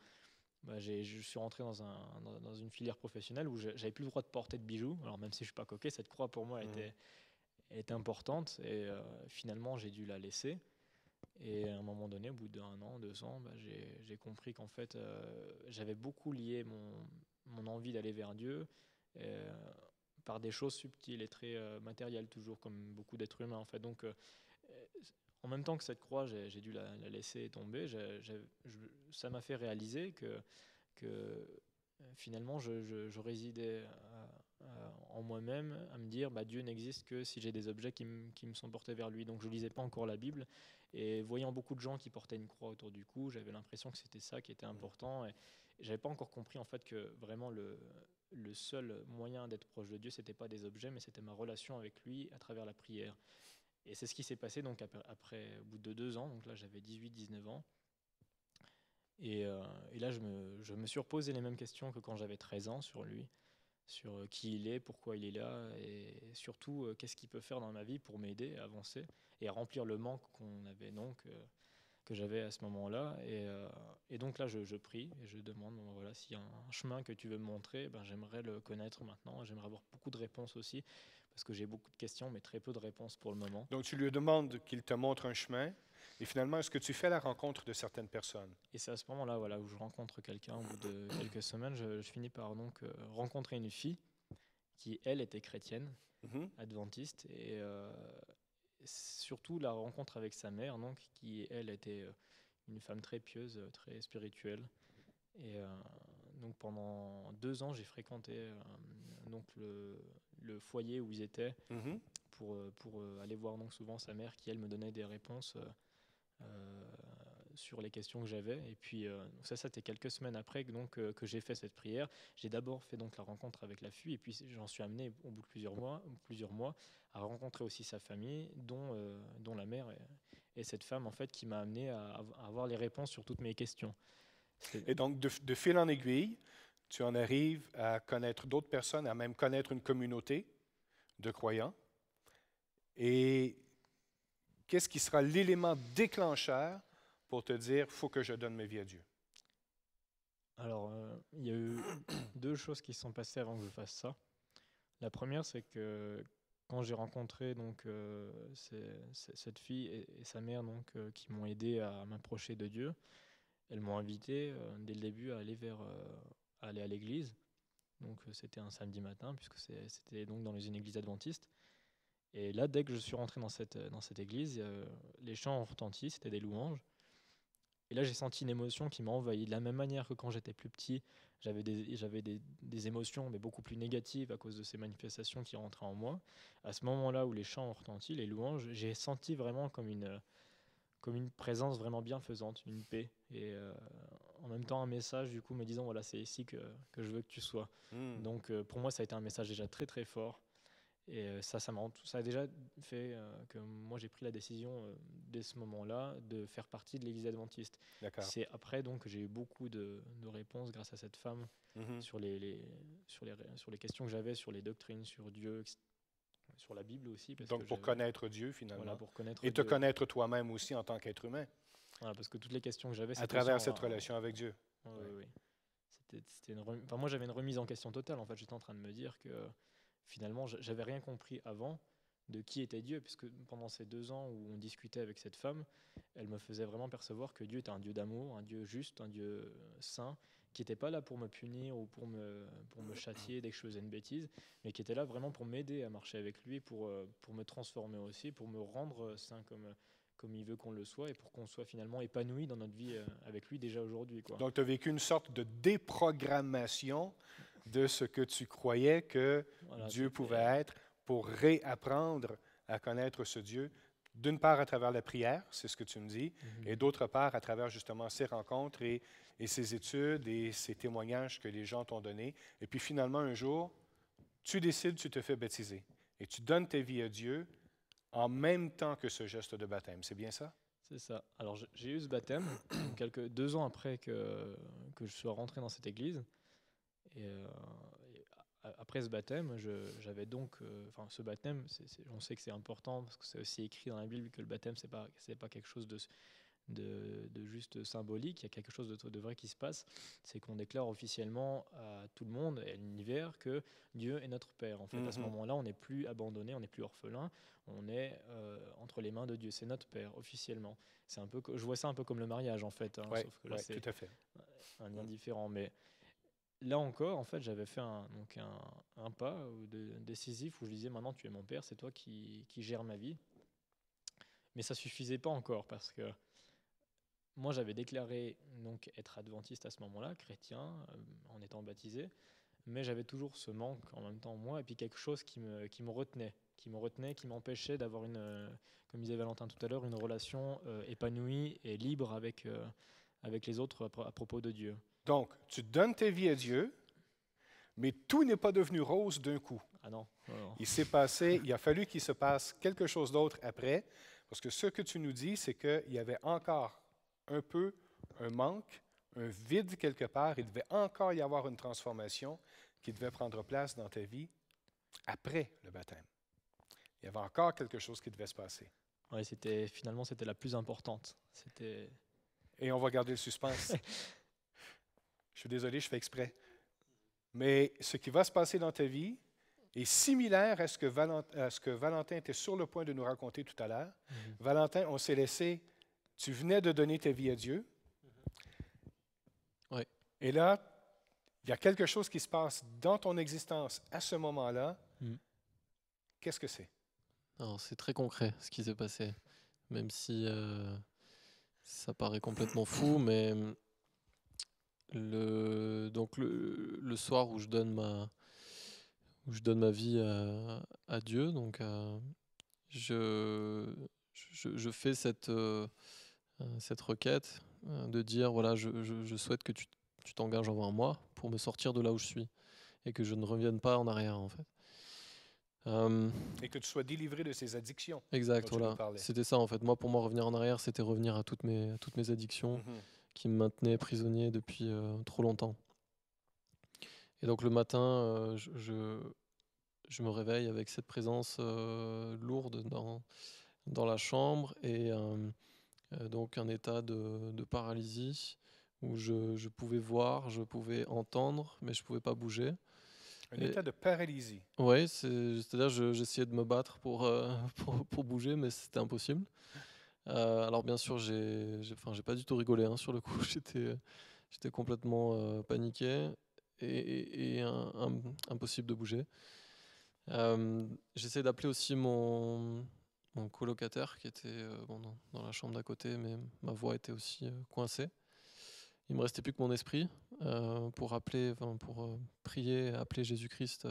je suis rentré dans une filière professionnelle où j'avais plus le droit de porter de bijoux. Alors même si je suis pas coquet, cette croix pour moi était importante. Et finalement, j'ai dû la laisser. Et à un moment donné, au bout d'1 an, 2 ans, j'ai compris qu'en fait, j'avais beaucoup lié mon envie d'aller vers Dieu par des choses subtiles et très matérielles, toujours comme beaucoup d'êtres humains en fait. Donc en même temps que cette croix, j'ai dû la laisser tomber. Ça m'a fait réaliser que finalement, je résidais en moi-même, à me dire Dieu n'existe que si j'ai des objets qui me sont portés vers lui. Donc je lisais pas encore la Bible, et voyant beaucoup de gens qui portaient une croix autour du cou, j'avais l'impression que c'était ça qui était important, et j'avais pas encore compris en fait que vraiment le seul moyen d'être proche de Dieu, c'était pas des objets, mais c'était ma relation avec lui à travers la prière. Et c'est ce qui s'est passé donc après au bout de 2 ans, donc là j'avais 18-19 ans. Et là, je me suis reposé les mêmes questions que quand j'avais 13 ans sur lui, sur qui il est, pourquoi il est là, et surtout qu'est-ce qu'il peut faire dans ma vie pour m'aider à avancer et à remplir le manque que j'avais à ce moment-là. Et donc là, je prie et je demande, voilà, s'il y a un chemin que tu veux me montrer, j'aimerais le connaître maintenant. J'aimerais avoir beaucoup de réponses aussi, parce que j'ai beaucoup de questions, mais très peu de réponses pour le moment. Donc, tu lui demandes qu'il te montre un chemin. Et finalement, est-ce que tu fais la rencontre de certaines personnes? Et c'est à ce moment-là, voilà, où je rencontre quelqu'un. Au bout de quelques semaines, je finis par donc rencontrer une fille qui, elle, était chrétienne, adventiste, et surtout la rencontre avec sa mère, donc, qui, elle, était une femme très pieuse, très spirituelle. Et donc pendant 2 ans, j'ai fréquenté donc le foyer où ils étaient pour aller voir donc souvent sa mère, qui, elle, me donnait des réponses sur les questions que j'avais. Et puis ça c'était quelques semaines après que j'ai fait cette prière. J'ai d'abord fait donc la rencontre avec la fille, et puis j'en suis amené au bout de plusieurs mois à rencontrer aussi sa famille, dont la mère et cette femme en fait qui m'a amené à avoir les réponses sur toutes mes questions. Et donc de fil en aiguille, tu en arrives à connaître d'autres personnes, à même connaître une communauté de croyants. Et qu'est-ce qui sera l'élément déclencheur pour te dire, il faut que je donne ma vie à Dieu? Alors, il y a eu 2 choses qui se sont passées avant que je fasse ça. La première, c'est que quand j'ai rencontré donc, cette fille et sa mère donc, qui m'ont aidé à m'approcher de Dieu, elles m'ont invité dès le début à aller à l'église. Donc c'était un samedi matin, puisque c'était donc dans une église adventiste. Et là, dès que je suis rentré dans cette église, les chants ont retenti, c'était des louanges. Et là, j'ai senti une émotion qui m'a envahi. De la même manière que quand j'étais plus petit, j'avais des émotions, mais beaucoup plus négatives à cause de ces manifestations qui rentraient en moi. À ce moment-là où les chants ont retenti, les louanges, j'ai senti vraiment comme une présence vraiment bienfaisante, une paix. Et en même temps, un message, du coup, me disant, voilà, c'est ici que je veux que tu sois. Donc, pour moi, ça a été un message déjà très, très fort. Et ça a déjà fait que moi j'ai pris la décision dès ce moment-là de faire partie de l'Église adventiste. D'accord. C'est après donc que j'ai eu beaucoup de réponses grâce à cette femme sur les questions que j'avais sur les doctrines, sur Dieu, sur la Bible aussi. Donc pour connaître Dieu finalement. Voilà, pour connaître et te Dieu. Connaître toi-même aussi en tant qu'être humain. Voilà, parce que toutes les questions que j'avais, à travers cette relation avec Dieu. Oui. Moi j'avais une remise en question totale. En fait, j'étais en train de me dire que finalement, j'avais rien compris avant de qui était Dieu, puisque pendant ces 2 ans où on discutait avec cette femme, elle me faisait vraiment percevoir que Dieu était un Dieu d'amour, un Dieu juste, un Dieu saint, qui n'était pas là pour me punir ou pour me châtier dès que je faisais une bêtise, mais qui était là vraiment pour m'aider à marcher avec lui, pour me transformer aussi, pour me rendre saint comme il veut qu'on le soit, et pour qu'on soit finalement épanoui dans notre vie avec lui déjà aujourd'hui, quoi. Donc, tu as vécu une sorte de déprogrammation de ce que tu croyais que Dieu pouvait être, pour réapprendre à connaître ce Dieu, d'une part à travers la prière, c'est ce que tu me dis, et d'autre part à travers justement ces rencontres et ces études et ces témoignages que les gens t'ont donnés. Et puis finalement, un jour, tu décides, tu te fais baptiser et tu donnes ta vie à Dieu en même temps que ce geste de baptême. C'est bien ça? C'est ça. Alors j'ai eu ce baptême 2 ans après que je sois rentré dans cette église. Et après ce baptême, j'avais donc, enfin ce baptême, on sait que c'est important parce que c'est aussi écrit dans la Bible que le baptême c'est pas quelque chose de juste symbolique. Il y a quelque chose de vrai qui se passe. C'est qu'on déclare officiellement à tout le monde et à l'univers que Dieu est notre Père. En fait, à ce moment-là, on n'est plus abandonné, on n'est plus orphelin. On est entre les mains de Dieu. C'est notre Père officiellement. C'est un peu, je vois ça un peu comme le mariage en fait. Ouais, sauf que là, c'est tout à fait. un lien différent. Mais là encore, en fait, j'avais fait un pas décisif où je disais maintenant tu es mon Père, c'est toi qui gères ma vie. Mais ça suffisait pas encore parce que moi, j'avais déclaré donc être adventiste à ce moment-là, chrétien, en étant baptisé, mais j'avais toujours ce manque en même temps en moi, et puis quelque chose qui me retenait, qui m'empêchait d'avoir comme disait Valentin tout à l'heure, une relation épanouie et libre avec les autres à propos de Dieu. Donc, tu donnes ta vie à Dieu, mais tout n'est pas devenu rose d'un coup. Ah non, non. Il a fallu qu'il se passe quelque chose d'autre après, parce que ce que tu nous dis, c'est qu'il y avait encore un peu un manque, un vide quelque part. Il devait encore y avoir une transformation qui devait prendre place dans ta vie après le baptême. Il y avait encore quelque chose qui devait se passer. Ouais, finalement, c'était la plus importante. Et on va garder le suspense. Je suis désolé, je fais exprès. Mais ce qui va se passer dans ta vie est similaire à ce que Valentin était sur le point de nous raconter tout à l'heure. Valentin, on s'est laissé, tu venais de donner ta vie à Dieu. Ouais. Et là, il y a quelque chose qui se passe dans ton existence à ce moment-là. Qu'est-ce que c'est? Alors, c'est très concret ce qui s'est passé, même si ça paraît complètement fou, mais le soir où je donne ma vie à Dieu, donc je fais cette requête de dire voilà, je souhaite que tu t'engages envers moi pour me sortir de là où je suis et que je ne revienne pas en arrière en fait. Et que tu sois délivré de ces addictions. Exact, voilà. C'était ça en fait. Moi, pour moi, revenir en arrière, c'était revenir à toutes mes addictions qui me maintenaient prisonnier depuis trop longtemps. Et donc le matin, je me réveille avec cette présence lourde dans la chambre et donc un état de paralysie où je pouvais voir, je pouvais entendre, mais je ne pouvais pas bouger. Un état de paralysie. Oui, c'est-à-dire j'essayais de me battre pour bouger, mais c'était impossible. Alors bien sûr, j'ai pas du tout rigolé sur le coup. J'étais complètement paniqué et impossible de bouger. J'essaie d'appeler aussi mon colocataire qui était dans la chambre d'à côté, mais ma voix était aussi coincée. Il me restait plus que mon esprit pour prier, appeler Jésus-Christ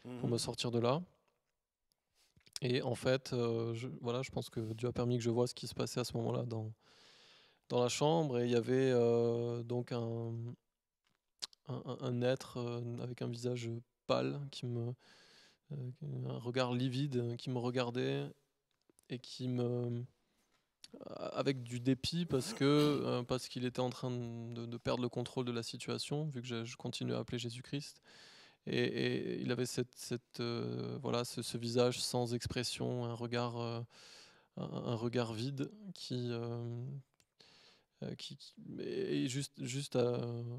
pour me sortir de là. Et en fait, je pense que Dieu a permis que je vois ce qui se passait à ce moment-là dans la chambre. Et il y avait donc un être avec un visage pâle, un regard livide qui me regardait et avec du dépit parce qu'il était en train de perdre le contrôle de la situation, vu que je continuais à appeler Jésus-Christ. Et il avait ce visage sans expression, un regard vide et juste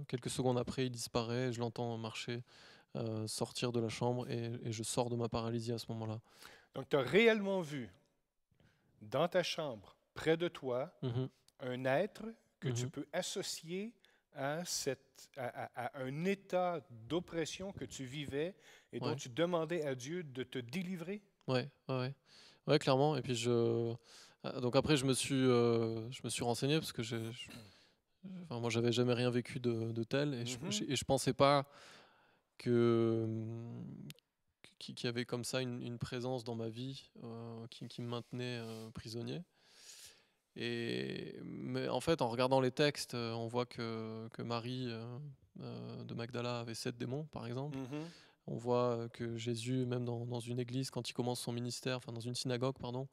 quelques secondes après, il disparaît. Je l'entends marcher, sortir de la chambre et je sors de ma paralysie à ce moment-là. Donc, tu as réellement vu dans ta chambre, près de toi, un être que tu peux associer à un état d'oppression que tu vivais et dont tu demandais à Dieu de te délivrer? Ouais, clairement. Et puis donc après je me suis renseigné parce que moi j'avais jamais rien vécu de tel et je pensais pas qu'il y avait comme ça une présence dans ma vie qui me maintenait prisonnier. Mais en fait, en regardant les textes, on voit que Marie de Magdala avait 7 démons, par exemple. On voit que Jésus, même dans une église, quand il commence son ministère, enfin dans une synagogue, pardon,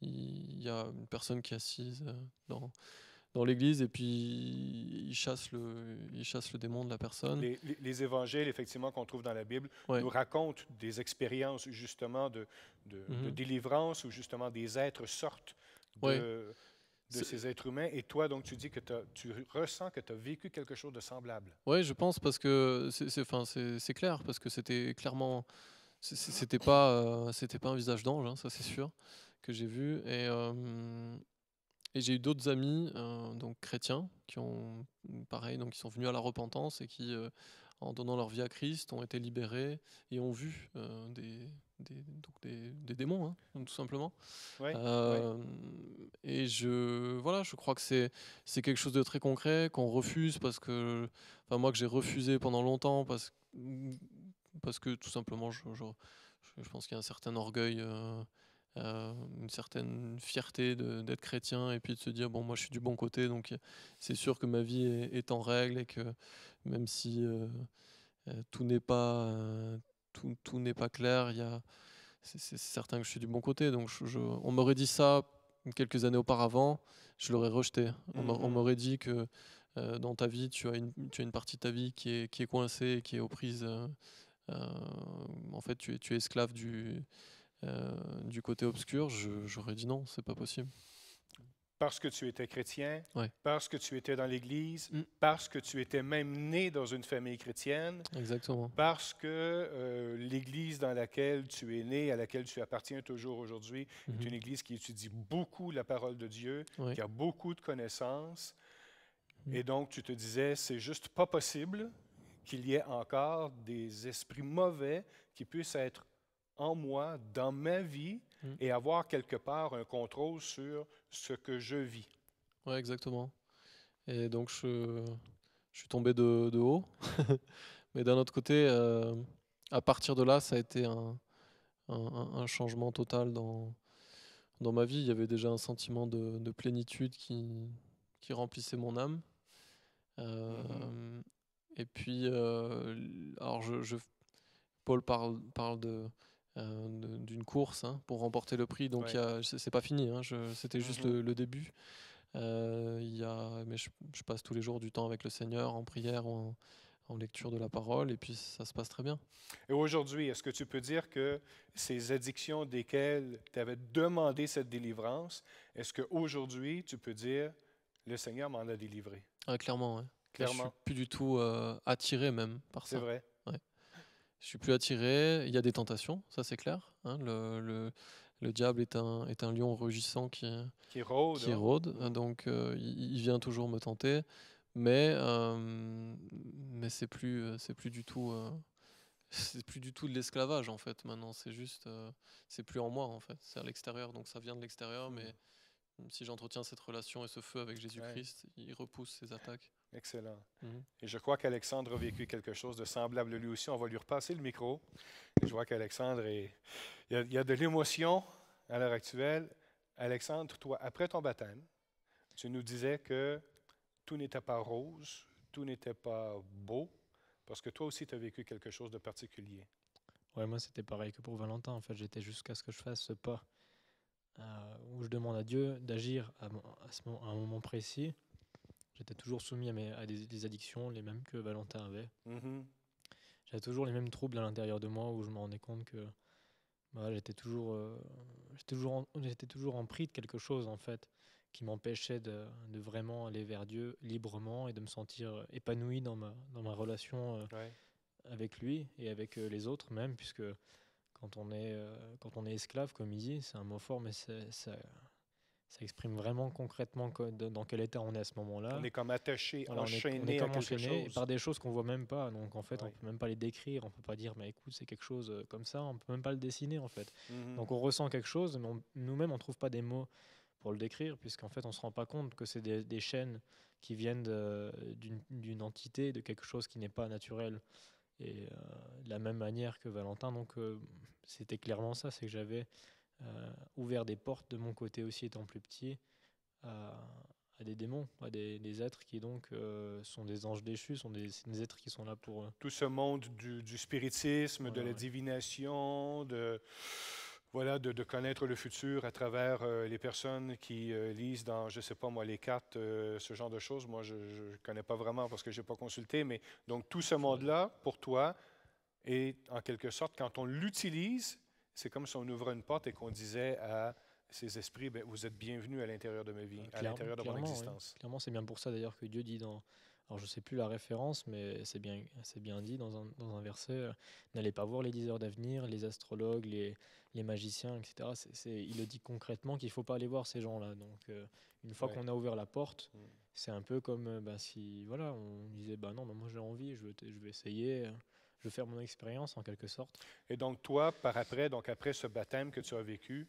il y a une personne qui est assise dans l'église et puis il chasse le démon de la personne. Les évangiles, effectivement, qu'on trouve dans la Bible, Ouais. nous racontent des expériences, justement, de Mhm. délivrance, où, justement, des êtres sortent Ouais. de ces êtres humains. Et toi, donc, tu dis que tu ressens que tu as vécu quelque chose de semblable. Ouais, je pense parce que c'est clair, parce que c'était clairement, c'était pas un visage d'ange, hein, ça c'est sûr, que j'ai vu. Et j'ai eu d'autres amis, donc chrétiens, qui ont pareil, donc qui sont venus à la repentance et qui, en donnant leur vie à Christ, ont été libérés et ont vu des démons, hein, tout simplement. Oui, oui. Euh, et je crois que c'est quelque chose de très concret qu'on refuse parce que, enfin moi que j'ai refusé pendant longtemps parce que tout simplement je pense qu'il y a un certain orgueil, une certaine fierté d'être chrétien et puis de se dire bon moi je suis du bon côté donc c'est sûr que ma vie est en règle et que même si tout n'est pas tout n'est pas clair, c'est certain que je suis du bon côté. Donc on m'aurait dit ça quelques années auparavant, je l'aurais rejeté. On m'aurait dit que dans ta vie, tu as une partie de ta vie qui est coincée, qui est aux prises. En fait, tu es esclave du côté obscur. J'aurais dit non, c'est pas possible. Parce que tu étais chrétien, Ouais. parce que tu étais dans l'Église, parce que tu étais même né dans une famille chrétienne, Exactement. parce que l'Église dans laquelle tu es né, à laquelle tu appartiens toujours aujourd'hui, est une Église qui étudie beaucoup la parole de Dieu, Ouais. qui a beaucoup de connaissances. Et donc, tu te disais, c'est juste pas possible qu'il y ait encore des esprits mauvais qui puissent être en moi, dans ma vie, et avoir quelque part un contrôle sur ce que je vis. Ouais, exactement. Et donc je suis tombé de haut. Mais d'un autre côté, à partir de là, ça a été un changement total dans ma vie. Il y avait déjà un sentiment de plénitude qui remplissait mon âme. Et puis, alors Paul parle d'une course, hein, pour remporter le prix. Donc Ouais. c'est pas fini, hein, c'était juste le début. Mais je passe tous les jours du temps avec le Seigneur en prière ou en lecture de la parole et puis ça se passe très bien. Et aujourd'hui, est-ce que tu peux dire que ces addictions desquelles tu avais demandé cette délivrance, est-ce qu'aujourd'hui, tu peux dire, le Seigneur m'en a délivré? Ah, clairement, ouais. Là, je suis Clairement. plus du tout attiré même par C'est ça. vrai. Ouais. Je suis plus attiré. Il y a des tentations, ça c'est clair, hein. Le diable est un lion rugissant qui rôde. rôde. Donc il vient toujours me tenter, mais c'est plus du tout c'est plus du tout de l'esclavage en fait. Maintenant, c'est juste c'est plus en moi en fait, c'est à l'extérieur. Donc ça vient de l'extérieur, mais si j'entretiens cette relation et ce feu avec Jésus-Christ, il repousse ces attaques. Excellent. Et je crois qu'Alexandre a vécu quelque chose de semblable lui aussi. On va lui repasser le micro. Et je vois qu'Alexandre il y a de l'émotion à l'heure actuelle. Alexandre, toi, après ton baptême, tu nous disais que tout n'était pas rose, tout n'était pas beau, parce que toi aussi, tu as vécu quelque chose de particulier. Ouais, moi c'était pareil que pour Valentin. En fait, j'étais jusqu'à ce que je fasse ce pas où je demande à Dieu d'agir à un moment précis. J'étais toujours soumis à des addictions, les mêmes que Valentin avait. J'avais toujours les mêmes troubles à l'intérieur de moi où je me rendais compte que j'étais toujours en pris de quelque chose en fait qui m'empêchait de vraiment aller vers Dieu librement et de me sentir épanoui dans ma relation avec lui et avec les autres même, puisque quand on est esclave, comme il dit, c'est un mot fort, mais ça exprime vraiment concrètement dans quel état on est à ce moment-là. On est comme attaché, Voilà, enchaîné on est comme à quelque enchaîné chose. par des choses qu'on voit même pas. Donc en fait, on Ouais. peut même pas les décrire. On peut pas dire, mais écoute, c'est quelque chose comme ça. On peut même pas le dessiner en fait. Donc on ressent quelque chose, mais nous-mêmes, on trouve pas des mots pour le décrire, puisqu'en fait, on se rend pas compte que c'est des chaînes qui viennent d'une entité, de quelque chose qui n'est pas naturel. Et de la même manière que Valentin, donc c'était clairement ça, c'est que j'avais ouvert des portes de mon côté aussi étant plus petit à des démons, à des êtres qui donc sont des anges déchus, c'est des êtres qui sont là pour... Tout ce monde du spiritisme, de la divination, voilà, de connaître le futur à travers les personnes qui lisent dans, je ne sais pas moi, les cartes, ce genre de choses. Moi, je ne connais pas vraiment parce que je n'ai pas consulté, mais donc tout ce monde-là, pour toi, est en quelque sorte, quand on l'utilise, c'est comme si on ouvrait une porte et qu'on disait à ces esprits, ben, vous êtes bienvenus à l'intérieur de ma vie, à l'intérieur de mon existence. Oui. Clairement, c'est bien pour ça d'ailleurs que Dieu dit dans... Alors je ne sais plus la référence, mais c'est bien dit dans un verset, n'allez pas voir les diseurs d'avenir, les astrologues, les magiciens, etc. Il le dit concrètement qu'il ne faut pas aller voir ces gens-là. Donc une fois qu'on a ouvert la porte, c'est un peu comme si voilà, on disait non, moi j'ai envie, je vais essayer, je vais faire mon expérience en quelque sorte. Et donc toi, après ce baptême que tu as vécu,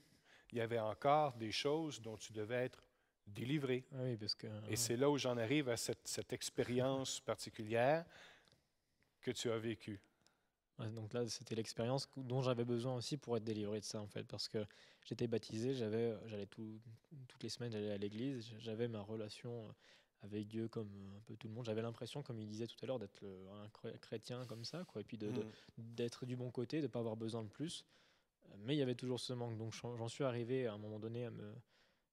il y avait encore des choses dont tu devais être délivré. Oui, parce que... Et c'est là où j'en arrive à cette expérience particulière que tu as vécue. Ouais, donc là, c'était l'expérience dont j'avais besoin aussi pour être délivré de ça, en fait, parce que j'étais baptisé, j'allais toutes les semaines, j'allais à l'église, j'avais ma relation avec Dieu comme un peu tout le monde. J'avais l'impression, comme il disait tout à l'heure, d'être un chrétien comme ça, quoi, et puis d'être du bon côté, de ne pas avoir besoin de plus. Mais il y avait toujours ce manque. Donc j'en suis arrivé à un moment donné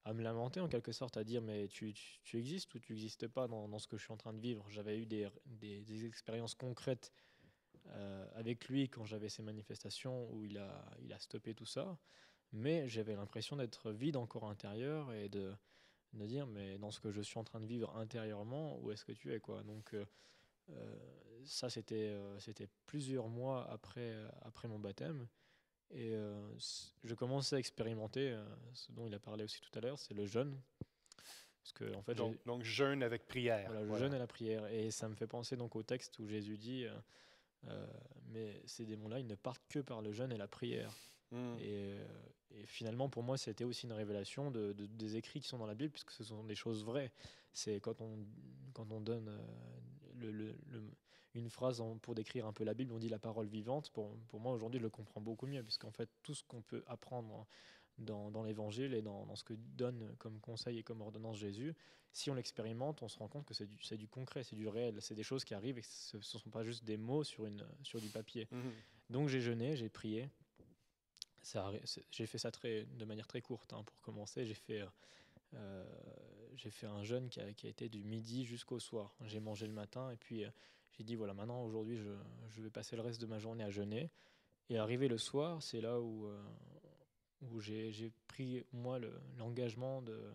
à me lamenter en quelque sorte, à dire mais tu existes ou tu n'existes pas dans ce que je suis en train de vivre. J'avais eu des expériences concrètes avec lui quand j'avais ces manifestations où il a stoppé tout ça, mais j'avais l'impression d'être vide encore intérieur et de dire mais dans ce que je suis en train de vivre intérieurement, où est-ce que tu es quoi. Donc ça c'était plusieurs mois après mon baptême. Et je commençais à expérimenter ce dont il a parlé aussi tout à l'heure, c'est le jeûne. Parce que, en fait, donc jeûne avec prière. Voilà, le jeûne et la prière. Et ça me fait penser donc au texte où Jésus dit mais ces démons-là, ils ne partent que par le jeûne et la prière. Et finalement, pour moi, c'était aussi une révélation des écrits qui sont dans la Bible, puisque ce sont des choses vraies. C'est quand on donne une phrase pour décrire un peu la Bible, on dit la parole vivante. Pour moi, aujourd'hui, je le comprends beaucoup mieux, puisqu'en fait, tout ce qu'on peut apprendre dans l'Évangile et dans ce que donne comme conseil et comme ordonnance Jésus, si on l'expérimente, on se rend compte que c'est du concret, c'est du réel, c'est des choses qui arrivent et que ce ne sont pas juste des mots sur du papier. Donc j'ai jeûné, j'ai prié. J'ai fait ça de manière très courte pour commencer. J'ai fait un jeûne qui a été du midi jusqu'au soir. J'ai mangé le matin et puis j'ai dit voilà, maintenant aujourd'hui je vais passer le reste de ma journée à jeûner. Et arrivé le soir, c'est là où j'ai pris moi l'engagement de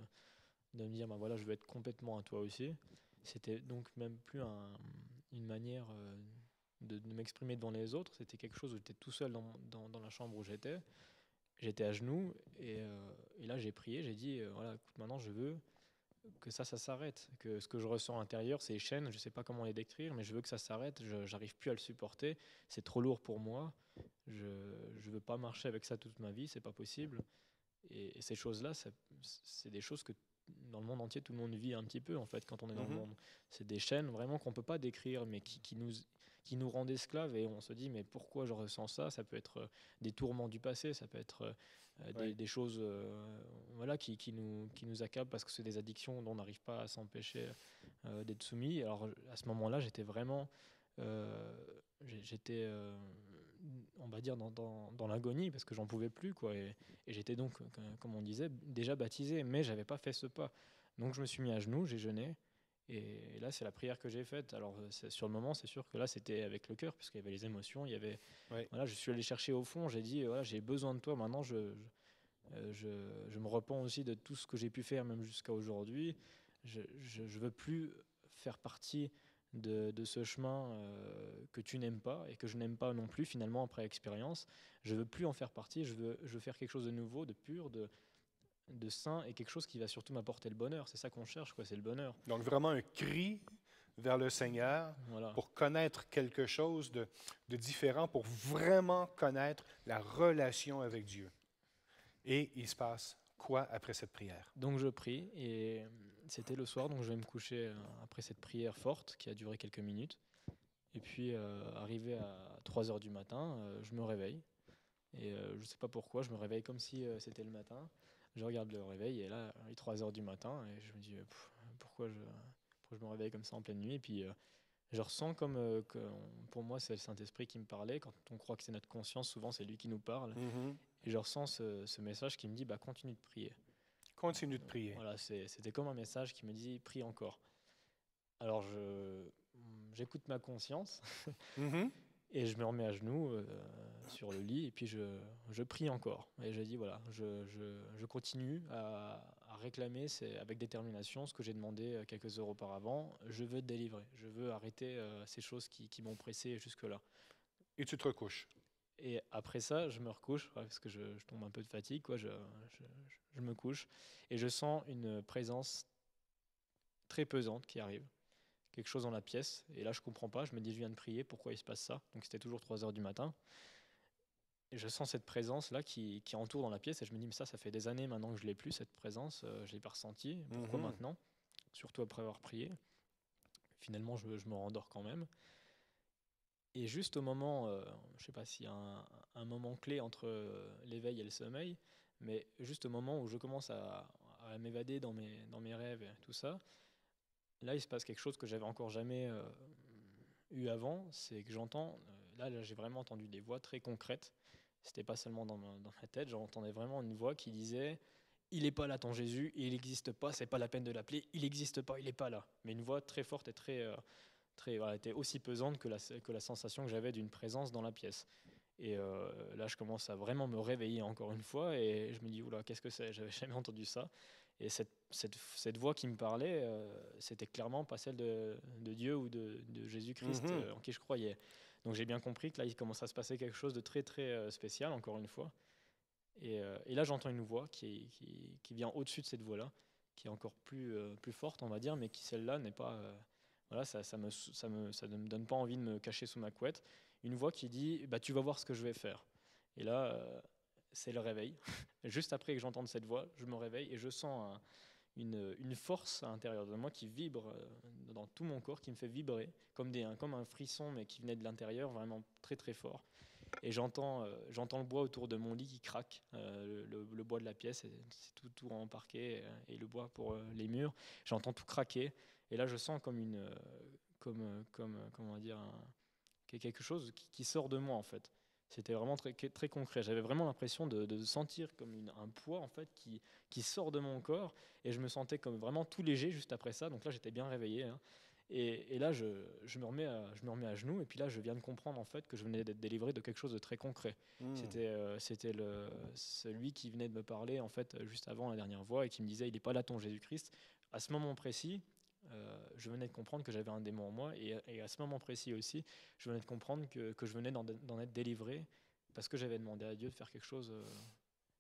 me dire voilà, je vais être complètement à toi aussi. C'était donc même plus une manière de m'exprimer devant les autres, c'était quelque chose où j'étais tout seul dans la chambre où j'étais à genoux et là j'ai prié, j'ai dit voilà, écoute, maintenant je veux que ça s'arrête, que ce que je ressens à l'intérieur, ces chaînes, je sais pas comment les décrire, mais je veux que ça s'arrête, j'arrive plus à le supporter, c'est trop lourd pour moi, je veux pas marcher avec ça toute ma vie, c'est pas possible. Et ces choses-là, c'est des choses que dans le monde entier, tout le monde vit un petit peu en fait quand on est dans le monde. C'est des chaînes vraiment qu'on peut pas décrire, mais qui nous rendent esclaves et on se dit mais pourquoi je ressens ça. Ça peut être des tourments du passé, ça peut être des choses voilà, qui nous accablent parce que c'est des addictions dont on n'arrive pas à s'empêcher d'être soumis. Alors à ce moment-là, j'étais vraiment on va dire dans l'agonie parce que j'en pouvais plus quoi, et j'étais donc comme on disait déjà baptisé, mais j'avais pas fait ce pas. Donc je me suis mis à genoux, j'ai jeûné. Et là, c'est la prière que j'ai faite. Alors, sur le moment, c'est sûr que là, c'était avec le cœur, puisqu'il y avait les émotions. Voilà, je suis allé chercher au fond. J'ai dit, voilà, j'ai besoin de toi. Maintenant, je me repens aussi de tout ce que j'ai pu faire, même jusqu'à aujourd'hui. Je veux plus faire partie de ce chemin que tu n'aimes pas et que je n'aime pas non plus, finalement, après expérience. Je veux plus en faire partie. Je veux faire quelque chose de nouveau, de pur, de sain et quelque chose qui va surtout m'apporter le bonheur. C'est ça qu'on cherche, quoi, c'est le bonheur. Donc vraiment un cri vers le Seigneur pour connaître quelque chose de différent, pour vraiment connaître la relation avec Dieu. Et il se passe quoi après cette prière? Donc je prie et c'était le soir, donc je vais me coucher après cette prière forte qui a duré quelques minutes. Et puis arrivé à 3 heures du matin, je me réveille. Et je ne sais pas pourquoi, je me réveille comme si c'était le matin. Je regarde le réveil et là, il est 3 heures du matin et je me dis pourquoi je me réveille comme ça en pleine nuit. Et puis je ressens comme pour moi c'est le Saint-Esprit qui me parlait. Quand on croit que c'est notre conscience, souvent c'est lui qui nous parle. Et je ressens ce message qui me dit continue de prier. Continue de prier. Voilà, c'était comme un message qui me dit prie encore. Alors j'écoute ma conscience et je me remets à genoux sur le lit et puis je prie encore. Et je dis voilà, je continue à réclamer avec détermination ce que j'ai demandé quelques heures auparavant. Je veux te délivrer, je veux arrêter ces choses qui m'ont pressé jusque-là. Et tu te recouches. Et après ça, je me recouche parce que je tombe un peu de fatigue, quoi. Je me couche et je sens une présence très pesante qui arrive. Quelque chose dans la pièce, et là je comprends pas, je me dis je viens de prier, pourquoi il se passe ça? Donc c'était toujours 3h du matin, et je sens cette présence là qui entoure dans la pièce, et je me dis mais ça fait des années maintenant que je l'ai plus, cette présence, je l'ai pas ressentie, pourquoi maintenant? Surtout après avoir prié. Finalement je me rendors quand même, et juste au moment, je sais pas s'il y a un moment clé entre l'éveil et le sommeil, mais juste au moment où je commence à m'évader dans mes rêves et tout ça, là, il se passe quelque chose que j'avais encore jamais eu avant, c'est que j'entends, là j'ai vraiment entendu des voix très concrètes, c'était pas seulement dans ma tête, j'entendais vraiment une voix qui disait « Il n'est pas là ton Jésus, il n'existe pas, c'est pas la peine de l'appeler, il n'existe pas, il n'est pas là ». Mais une voix très forte et voilà, était aussi pesante que la sensation que j'avais d'une présence dans la pièce. Et là, je commence à vraiment me réveiller encore une fois, et je me dis « Oula, qu'est-ce que c'est ? J'avais jamais entendu ça ». Et cette voix qui me parlait, c'était clairement pas celle de Dieu ou de Jésus-Christ en qui je croyais. Donc j'ai bien compris que là, il commence à se passer quelque chose de très très spécial, encore une fois. Et là, j'entends une voix qui vient au-dessus de cette voix-là, qui est encore plus forte, on va dire, mais qui celle-là n'est pas... voilà, ça ne me donne pas envie de me cacher sous ma couette. Une voix qui dit « tu vas voir ce que je vais faire ». Et là... c'est le réveil. Juste après que j'entende cette voix, je me réveille et je sens une force à l'intérieur de moi qui vibre dans tout mon corps, qui me fait vibrer, comme un frisson, mais qui venait de l'intérieur, vraiment très très fort. Et j'entends le bois autour de mon lit qui craque, le bois de la pièce, c'est tout en parquet, et le bois pour les murs. J'entends tout craquer, et là je sens comment dire, quelque chose qui sort de moi en fait. C'était vraiment très, très concret. J'avais vraiment l'impression de sentir comme un poids en fait qui sort de mon corps, et je me sentais comme vraiment tout léger juste après ça. Donc là, j'étais bien réveillé. Hein. Et là, je me remets à genoux, et puis là, je viens de comprendre en fait que je venais d'être délivré de quelque chose de très concret. C'était celui qui venait de me parler en fait juste avant la dernière voix et qui me disait il n'est pas là ton Jésus-Christ. À ce moment précis, je venais de comprendre que j'avais un démon en moi, et à ce moment précis aussi, je venais de comprendre que je venais d'en être délivré parce que j'avais demandé à Dieu de faire quelque chose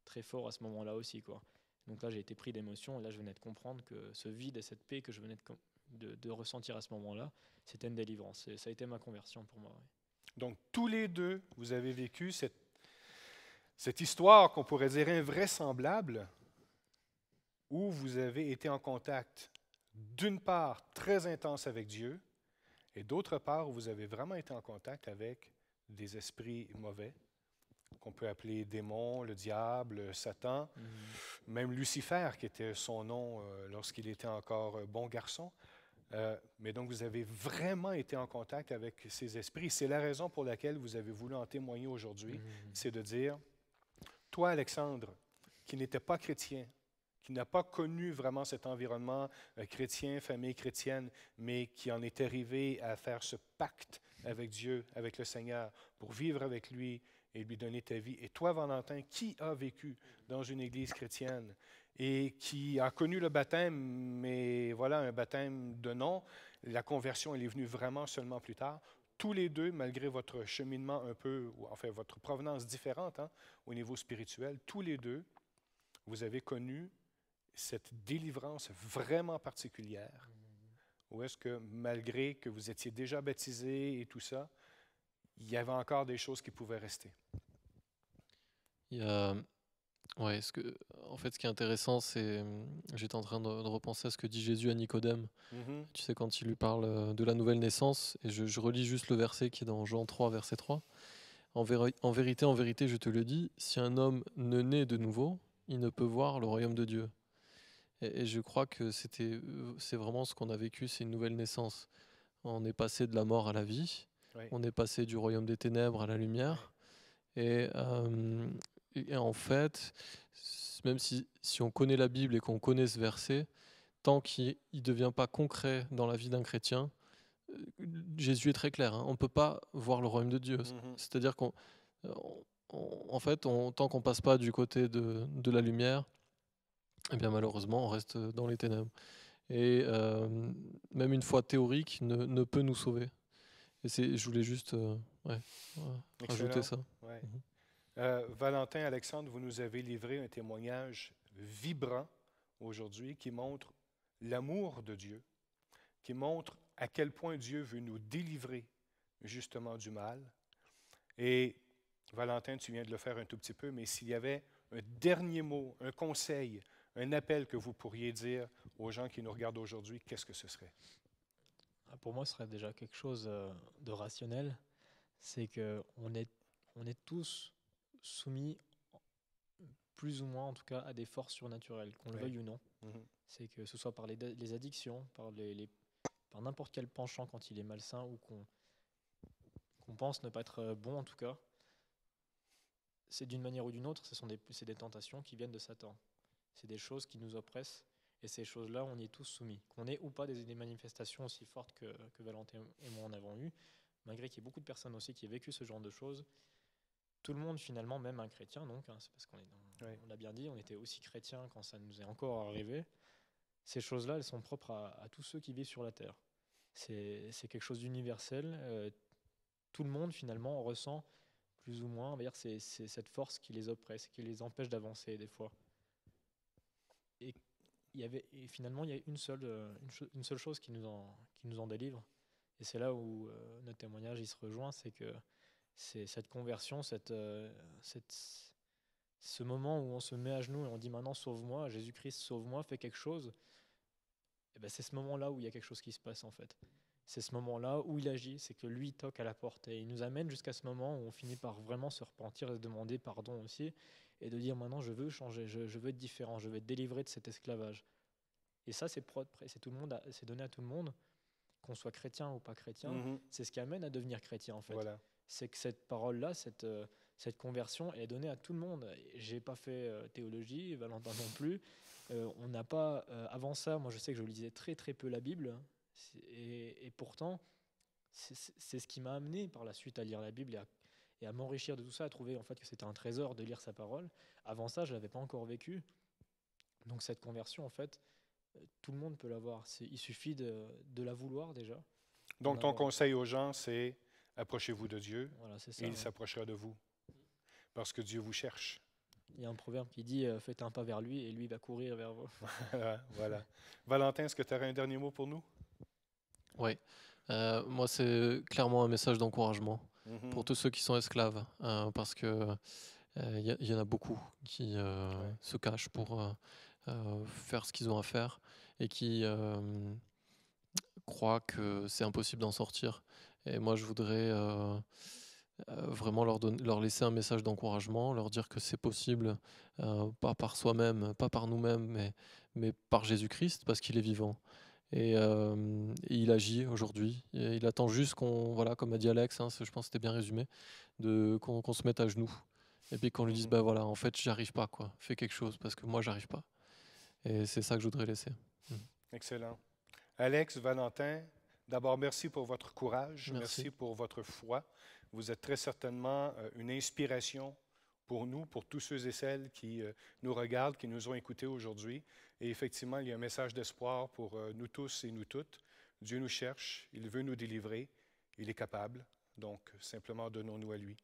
très fort à ce moment-là aussi, quoi. Donc là, j'ai été pris d'émotion, et là, je venais de comprendre que ce vide et cette paix que je venais de ressentir à ce moment-là, c'était une délivrance. Et ça a été ma conversion pour moi. Oui. Donc, tous les deux, vous avez vécu cette histoire qu'on pourrait dire invraisemblable, où vous avez été en contact d'une part très intense avec Dieu, et d'autre part où vous avez vraiment été en contact avec des esprits mauvais, qu'on peut appeler démons, le diable, Satan, même Lucifer, qui était son nom lorsqu'il était encore bon garçon. Mais donc vous avez vraiment été en contact avec ces esprits. C'est la raison pour laquelle vous avez voulu en témoigner aujourd'hui, c'est de dire, toi Alexandre, qui n'étais pas chrétien, qui n'a pas connu vraiment cet environnement chrétien, famille chrétienne, mais qui en est arrivé à faire ce pacte avec Dieu, avec le Seigneur, pour vivre avec lui et lui donner ta vie. Et toi, Valentin, qui a vécu dans une église chrétienne et qui a connu le baptême, mais voilà, un baptême de nom, la conversion, elle est venue vraiment seulement plus tard. Tous les deux, malgré votre cheminement un peu, ou enfin votre provenance différente au niveau spirituel, tous les deux, vous avez connu cette délivrance vraiment particulière, où est-ce que malgré que vous étiez déjà baptisé et tout ça, il y avait encore des choses qui pouvaient rester? Ouais, en fait, ce qui est intéressant, c'est, j'étais en train de repenser à ce que dit Jésus à Nicodème. Tu sais, quand il lui parle de la nouvelle naissance, et je relis juste le verset qui est dans Jean 3, verset 3. En vérité, je te le dis, si un homme ne naît de nouveau, il ne peut voir le royaume de Dieu. Et je crois que c'est vraiment ce qu'on a vécu, c'est une nouvelle naissance. On est passé de la mort à la vie, Oui. on est passé du royaume des ténèbres à la lumière. Et en fait, même si on connaît la Bible et qu'on connaît ce verset, tant qu'il ne devient pas concret dans la vie d'un chrétien, Jésus est très clair, hein, on ne peut pas voir le royaume de Dieu. Mhm. C'est-à-dire en fait, tant qu'on ne passe pas du côté de la lumière, eh bien malheureusement, on reste dans les ténèbres. Et même une foi théorique ne peut nous sauver. Et je voulais juste rajouter Excellent. ça. Ouais. Mhm. Valentin, Alexandre, vous nous avez livré un témoignage vibrant aujourd'hui qui montre l'amour de Dieu, qui montre à quel point Dieu veut nous délivrer justement du mal. Et Valentin, tu viens de le faire un tout petit peu, mais s'il y avait un dernier mot, un conseil, un appel que vous pourriez dire aux gens qui nous regardent aujourd'hui, qu'est-ce que ce serait? Pour moi, ce serait déjà quelque chose de rationnel. C'est qu'on est tous soumis, plus ou moins en tout cas, à des forces surnaturelles, qu'on le Oui. veuille ou non. Mhm. C'est que ce soit par les addictions, par n'importe quel penchant quand il est malsain ou qu'on pense ne pas être bon en tout cas. C'est d'une manière ou d'une autre, c'est des tentations qui viennent de Satan. C'est des choses qui nous oppressent et ces choses-là, on y est tous soumis. Qu'on ait ou pas des manifestations aussi fortes que Valentin et moi en avons eu, malgré qu'il y ait beaucoup de personnes aussi qui aient vécu ce genre de choses, tout le monde finalement, même un chrétien, donc, hein, c'est parce on l'a bien dit, on était aussi chrétiens quand ça nous est encore arrivé. Ces choses-là, elles sont propres à tous ceux qui vivent sur la terre. C'est quelque chose d'universel. Tout le monde finalement ressent plus ou moins, on va dire, c'est cette force qui les oppresse, qui les empêche d'avancer des fois. Et finalement, il y a une seule chose qui nous en délivre. Et c'est là où notre témoignage il se rejoint, c'est que c'est cette conversion, ce moment où on se met à genoux et on dit maintenant sauve-moi, Jésus-Christ sauve-moi, fais quelque chose. Et ben, c'est ce moment-là où il y a quelque chose qui se passe en fait. C'est ce moment-là où il agit, c'est que lui toque à la porte et il nous amène jusqu'à ce moment où on finit par vraiment se repentir et se demander pardon aussi et de dire maintenant je veux changer, je veux être différent, je veux être délivré de cet esclavage. Et ça c'est c'est donné à tout le monde, qu'on soit chrétien ou pas chrétien, Mhm. c'est ce qui amène à devenir chrétien en fait. Voilà. C'est que cette parole-là, cette conversion elle est donnée à tout le monde. J'ai pas fait théologie, Valentin non plus. On n'a pas avant ça, moi je sais que je lisais très très peu la Bible et pourtant c'est ce qui m'a amené par la suite à lire la Bible et à m'enrichir de tout ça, à trouver en fait que c'était un trésor de lire sa parole. Avant ça, je l'avais pas encore vécu. Donc cette conversion en fait, tout le monde peut l'avoir. Il suffit de la vouloir déjà. Donc, ton conseil aux gens, c'est approchez-vous de Dieu Voilà, c'est ça, et il ouais. s'approchera de vous parce que Dieu vous cherche. Il y a un proverbe qui dit faites un pas vers lui et lui va courir vers vous. Voilà. Valentin, est-ce que tu aurais un dernier mot pour nous? Oui, moi c'est clairement un message d'encouragement Mhm. pour tous ceux qui sont esclaves, parce que y en a beaucoup qui Ouais. se cachent pour faire ce qu'ils ont à faire et qui croient que c'est impossible d'en sortir. Et moi je voudrais vraiment leur laisser un message d'encouragement, leur dire que c'est possible, pas par soi-même, pas par nous-mêmes, mais par Jésus-Christ, parce qu'il est vivant. Et il agit aujourd'hui. Et il attend juste voilà, comme a dit Alex, hein, je pense que c'était bien résumé, qu'on se mette à genoux. Et puis qu'on lui dise, Mhm. bah voilà, en fait, j'arrive pas, quoi. Fais quelque chose, parce que moi, j'arrive pas. Et c'est ça que je voudrais laisser. Excellent. Alex, Valentin, d'abord, merci pour votre courage, merci Merci. pour votre foi. Vous êtes très certainement une inspiration pour nous, pour tous ceux et celles qui nous regardent, qui nous ont écoutés aujourd'hui. Et effectivement, il y a un message d'espoir pour nous tous et nous toutes. Dieu nous cherche, il veut nous délivrer, il est capable. Donc, simplement donnons-nous à lui.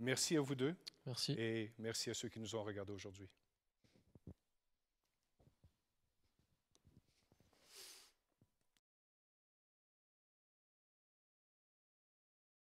Merci à vous deux Merci. et merci à ceux qui nous ont regardés aujourd'hui.